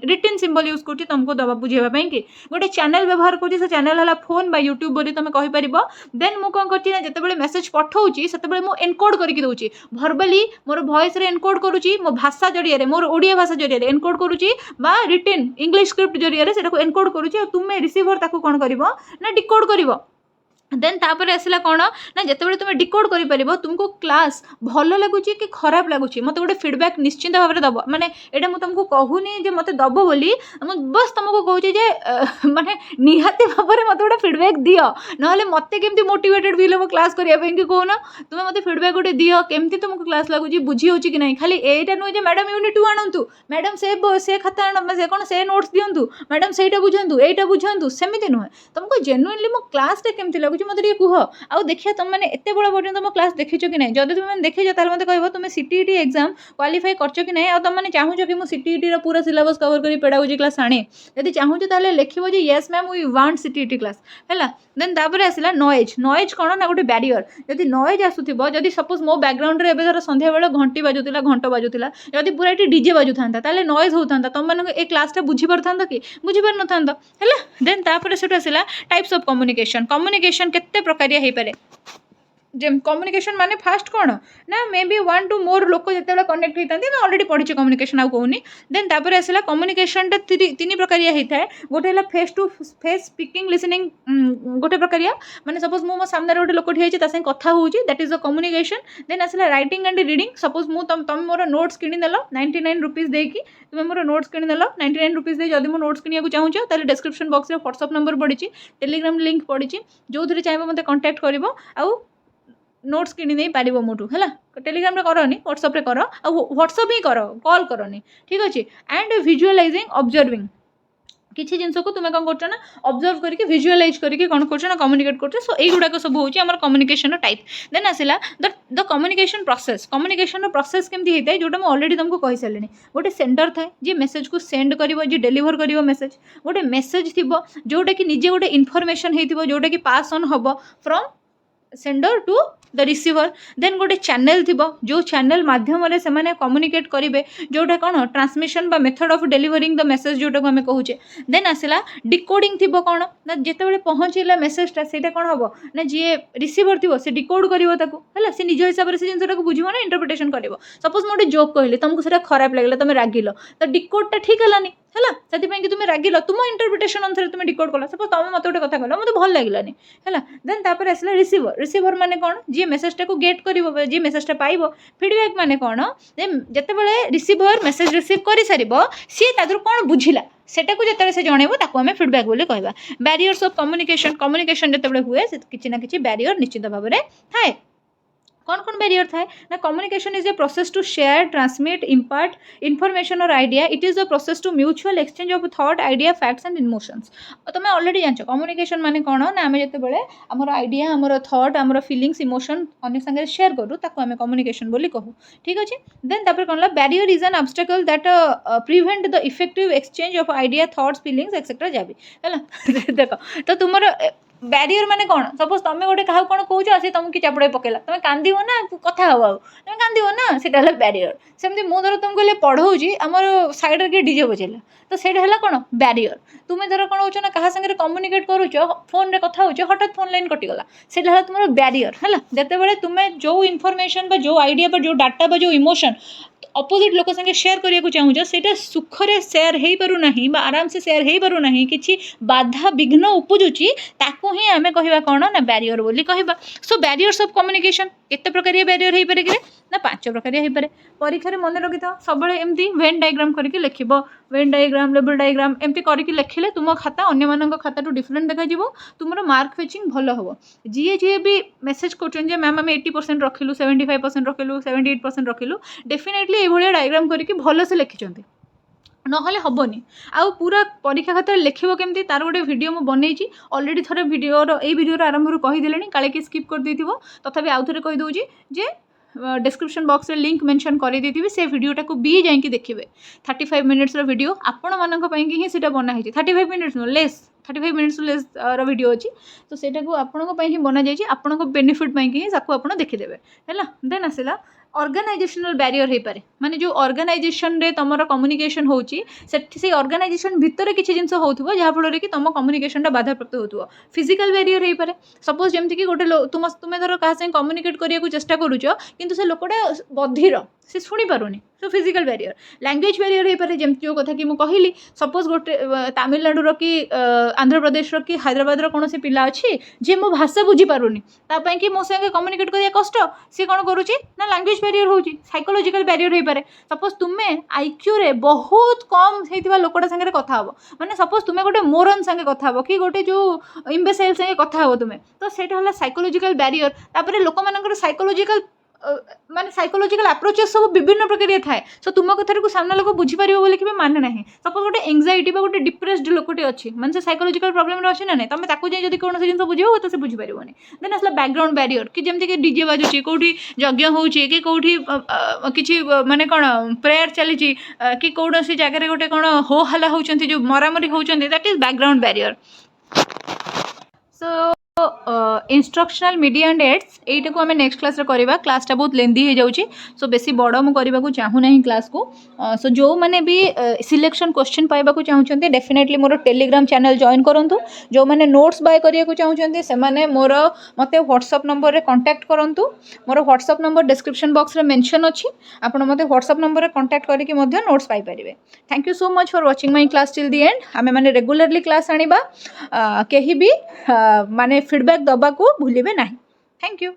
रिटन सिंबल यूज करती तुमको दबा बुझेबा पई कि गोटे चैनल व्यवहार करती से चैनल हला फोन बा यूट्यूब बोली तुम कहि परिबो देन मु कोन करती ना जते बेले मेसेज पठाउची सेते बेले मु एनकोड करके दउची वर्बली मोर वॉइस रे एनकोड करूची मो भाषा जरिया रे मोर ओडिया भाषा जरिया रे एनकोड करूची बा रिटन इंग्लिश स्क्रिप्ट जरिया रे सेटा को एनकोड करूची और तुमे रिसीवर ताको कोन करिवो ना डिकोड करिवो देन तापर आसला कौन ना जिते तुम डिकोड कर तुमको क्लास भल लगुच कि खराब लगुच मत गोटे फीडबैक निश्चिंत भाव में दब माने एटा मु तुमको कहूनी जे मत दब बोली बस तुमको कहूँ माने निहाती भाव में मत गोटे फीडबैक दियो ना मत केमती मोटिवेटेड फील हम क्लास करने कि कहूना तुम मत फीडबैक गोटे दियो केमती तुमको क्लास लगुच बुझी हो कि नहीं खाली एटा नुहे मैडम यूनिट 2 आणतु मैडम से खाता से कौन से नोट्स दिंतु मैडम से बुझंतु एटा बुझंतु सेमती नुहे तुमको जेन्युइनली मो क्लास केमती लगुच ଲାଗୁଛି ମୋତେ ଟିକେ କୁହ। ଆଉ ଦେଖିବା ତୁମେ ଏତେ ବେଳ ପର୍ଯ୍ୟନ୍ତ ମୋ କ୍ଲାସ୍ ଦେଖିଛ କି ନାହିଁ। ଯଦି ତୁମେ ଦେଖିଛ ତାହେଲେ ମୋତେ କହିବ ତୁମେ CTET ଏକ୍ଜାମ୍ କ୍ୱାଲିଫାଏ କରିଛ କି ନାହିଁ, ଆଉ ତୁମେ ଚାହୁଁଛ କି ମୁଁ CTETର ପୁରା ସିଲାବସ୍ କଭର କରି ପେଡାଗୋଜି କ୍ଲାସ୍ ଆଣେ। ଯଦି ଚାହୁଁଛ ତାହେଲେ ଲେଖିବ ଯେ Yes ma'am we want CTET class ହେଲା। ଦେନ୍ ତାପରେ ଆସିଲା ନଏଜ୍ କ'ଣ ନା ଗୋଟେ ବ୍ୟାରିୟର। ଯଦି ନଏଜ୍ ଆସୁଥିବ, ଯଦି ସପୋଜ୍ ମୋ ବ୍ୟାକ୍ଗ୍ରାଉଣ୍ଡରେ ଏବେ ଧର ସନ୍ଧ୍ୟାବେଳେ ଘଣ୍ଟ ବାଜୁଥିଲା, ଯଦି ପୁରା ଏଠି ଡିଜେ ବାଜୁଥାନ୍ତା ତାହେଲେ ନଏଜ୍ ହେଉଥାନ୍ତା, ତୁମମାନଙ୍କୁ ଏ କ୍ଲାସ୍ଟା ବୁଝିପାରୁଥାନ୍ତ କି? ବୁଝିପାରିନଥାନ୍ତ ହେଲା। ଦେନ୍ ତାପରେ ସେଠୁ ଆସିଲା ଟାଇପ୍ସ ଅଫ୍ କମ୍ୟୁନିକେସନ୍ କେତେ ପ୍ରକାରିଆ ହେଇପାରେ। कम्युनिकेशन माने फास्ट कौन ना मे बी 1 to more लोक जिते कनेक्ट होता है अलरेडी पढ़ी कम्युनिकेशन आउ कहूनी। देन तापर आसला कम्युनिकेशन तीन प्रकारिया होता है। गोटे है face to face speaking listening गोटे प्रकारिया माने सपोज मो सामने गोटे लोक ठिया ता संगे कथा होउची that is the communication. Then आसला राइटिंग एंड रीडिंग सपोज मु तुम मोर नोट्स किनी देलो 99 रुपीस देकी तुम मोर नोट्स किनी देलो 99 रुपीस दे जदि मो नोट्स किनिया को चाहूछ ताले डिस्क्रिप्शन बॉक्स रे व्हाट्सएप नंबर पड़ी टेलीग्राम लिंक पड़ी जो थी चाहिए मत कांटेक्ट करिवो आउ नोट्स किनी नहीं पारिबो मोटू है। टेलीग्राम रे करनी व्हाट्सएप रे कर व्हाट्सएप ही कर कॉल करनी ठीक अच्छे। एंड विजुअलाइजिंग ऑब्जर्विंग किसी जिनस को तुम कौन कर ऑब्जर्व करके विजुअलाइज करके कौन कर कम्युनिकेट कर। सो युवाक सब हूँ आम कम्युनिकेशन टाइप। देन आसला द कम्युनिकेशन प्रोसेस केमती होता है जोटा मुझे ऑलरेडी तुमको कही सारे। गोटे सेंडर थाए जी मेसेज को सेंड कर डेलीवर कर मेसेज गोटे मेसेज थी जोटा कि निजे गोटे इनफॉरमेशन होता जोटा कि पास ऑन हम from sender to the receiver. Then गोटे चैनल थी जो चैनल माध्यम से मैंने कम्युनिकेट करेंगे जोटा कौन ट्रांसमिशन बा मेथड ऑफ डेलीवरिंग द मेसेज जोटा को आम कहूचे। देन आसला डिकोडिंग थी कौन ना जिते पहुँचला मेसेजटा से कौन हम ना जी रिसीवर थी से डिकोड कर से निज हिसाब से जिनटा को बुझे ना इंटरप्रिटेशन कर। सपोज मुझे जोक कहली तुमको सीटा खराब लगे तुम रागिल तो डिकोडटा ठीक है है से तुम रागिल तुम इंटरप्रिटेशन अनुसार तुम डिकोड कल। सपोज तुम मत गोटे कथा कह मतलब भल लगे है। देन तापर आसला रिसीवर माने कौन जी मेसेजटा को गेट कर जी मेसेजटा पाइब। फीडबैक माने कौन जिते बड़े रिसीवर मेसेज रिसीव कर सार सी तादर कौन बुझिला सेटा को जिते से जनइब ताको आम फीडबैक बोली कहवा। बैरियर्स ऑफ कम्युनिकेशन जिते हुए किसी ना कि बैरियर निश्चित भाव में थाए। कौन बैरियर थाए ना communication is a process to share transmit impart information और idea. It is a process to mutual exchange of thought idea facts and emotions. तुम ऑलरेडी जान कम्युनिकेशन माने कौन ना आम जिते आमर आइडिया आमर थॉट आमर फिलिंग्स इमोशन अन्य संगे शेयर करूँ ताको आम कम्युनिकेशन बोली कहूँ ठीक अच्छे। देन तापर कौन barrier is an obstacle that prevent the effective exchange of idea thoughts feelings etcetera जाबी है। देख तो तुम बैरियर माने कौन सपोज तुम गोटे क्या कौन कौच सी तुमको चापुड़ा पकेला तुम कांद ना कथा हम तुम कांद ना से बैरियर। सेमती मुझे धर तुमको कहले पढ़ाऊँगी आमर साइड किए डीजे बजेला तो सहीटा कौन बैरियर। तुम्हें धर कौन हो ना क्या सागर कम्युनिकेट करुच फोन रे कथा हो हठात फोन लाइन कटिगला से तुम बैरियर है। जिते तुम्हें जो इनफॉरमेशन जो आइडिया जो डाटा जो इमोशन अपोजिट लोक संगे शेयर करने को चाहूच से सुखरे शेयर हो पारना आराम से शेयर हो पारना कि बाधा विघ्न उपजुची ताको ही आम कह कौन ना बैरियर बोली कहवा। सो बैरियर्स ऑफ कम्युनिकेशन केते प्रकार बैरियर हो पारे कि ना 5 प्रकार हो पारे। परीक्षा मन रखी था सब एमती वेन डायग्राम करके लिखब वेन डायग्राम लेवल डायग्राम एमती करके लिखिले तुम खाता अन्य खाता टू डिफरेंट देखा तुम मार्क फेचिंग भल हम। जी भी मेसेज कर मैम आम 80% रखिलु 75% रखिलु 78% रखिलु डेफिनेटली ये डायग्राम करके भल से लिखिं नहले हेनी आउ पूरा परीक्षा खातर लिखब केमती तार गोटे वीडियो मुझे बनई अलरेडी थोड़े वीडियो आरंभ कहीदेले काले कि स्किप कर दी तथापि आउ थे कहीदे जे डिस्क्रिप्शन बॉक्स रे लिंक मेंशन कर दी से वीडियोटा को भी जाकि देखिए 35 मिनिट्स वीडियो आपण मानी ही सीटा बनाई 35 minutes less 35 minutes less video अच्छी तो सेटा को आपण बना जाइए आपण बेनिफिट ही आप देखीदेवे है। देन आसला ऑर्गेनाइजेशनल बैरियर हो पारे माने जो ऑर्गेनाइजेशन रे तुम कम्युनिकेशन होची से ऑर्गेनाइजेशन भितर किसी जिन हो जहाँफल कि तुम कम्युनिकेशन बाधाप्राप्त हो। फिजिकल बैरियर हो पारे सपोज जमती कि गोटे तुम्हें धर क्या कम्युनिकेट करने को चेष्टा करुच किंतु से लोकटा बधिर से शुणी पारुनी so physical barrier. Language barrier हो पारे जमती जो कथा कि मुझे कहली सपोज गोटे तमिलनाडु कि आंध्र प्रदेश कि हैदराबाद कौन से पिला अच्छी जे मो भाषा बुझीपारूनी तापाई कि मो संगे कम्युनिकेट करिया कष्ट सी कौन करुच्ची ना लैंग्वेज बैरियर होची साइकोलॉजिकल बैरियर हो पारे। सपोज तुम्हें आईक्यू रे बहुत कम होता लोकटा संगे कथा हम माने सपोज तुम्हें गोटे मोरन संगे कथा हम कि गोटे जो इम्बेसाइल संगे कथा हम तुम्हें तो सेटा हला साइकोलॉजिकल बैरियर। तापर लोक मानकर साइकोलॉजिकल माने साइकोलॉजिकल अप्रोचेस सब विभिन्न प्रकार थाए सो तुम कथा को सामना लोक बुझीपार बोली कि माने ना सपोज गोटे एंग्जाइटी गोटे डिप्रेस्ड लोकटे अच्छी माने साइकोलॉजिकल प्रॉब्लम अच्छी ना तुम ताको जाए जब कौन जिन बुझे तो से बुझीपार देन आसला बैकग्राउंड बैरियर कि जमती कि डीजे बाजुची कौटी यज्ञ होउची कि कौटी किसी माने कौन प्रेयर चली कि कौन जगह गोटे कौन हो हल्ला होती जो मरामरी होती that is background barrier so instructional media and aids यहीटा को आम नेक्स्ट क्लास करवा क्लासटा बहुत लेंदी हो जाऊँगी सो बेसी बड़ मुझे चाहूना क्लास को सो जो मैंने भी सिलेक्शन क्वेश्चन पाइबा चाहते definitely more Telegram channel join करूँ जो मैंने नोट्स बाय करने को चाहते से मोर मत व्हाट्सएप नंबर में कांटेक्ट करूँ मोर व्हाट्सएप नंबर डिस्क्रिप्शन बॉक्स रे मेंशन अच्छी आपड़ मत व्हाट्सएप नंबर में कांटेक्ट करके notes Piper thank you so much for watching my class till the end आमे माने रेगुलरली क्लास आनिबा कहीं भी माने फीडबैक दबा को भूलिबे नहीं थैंक यू।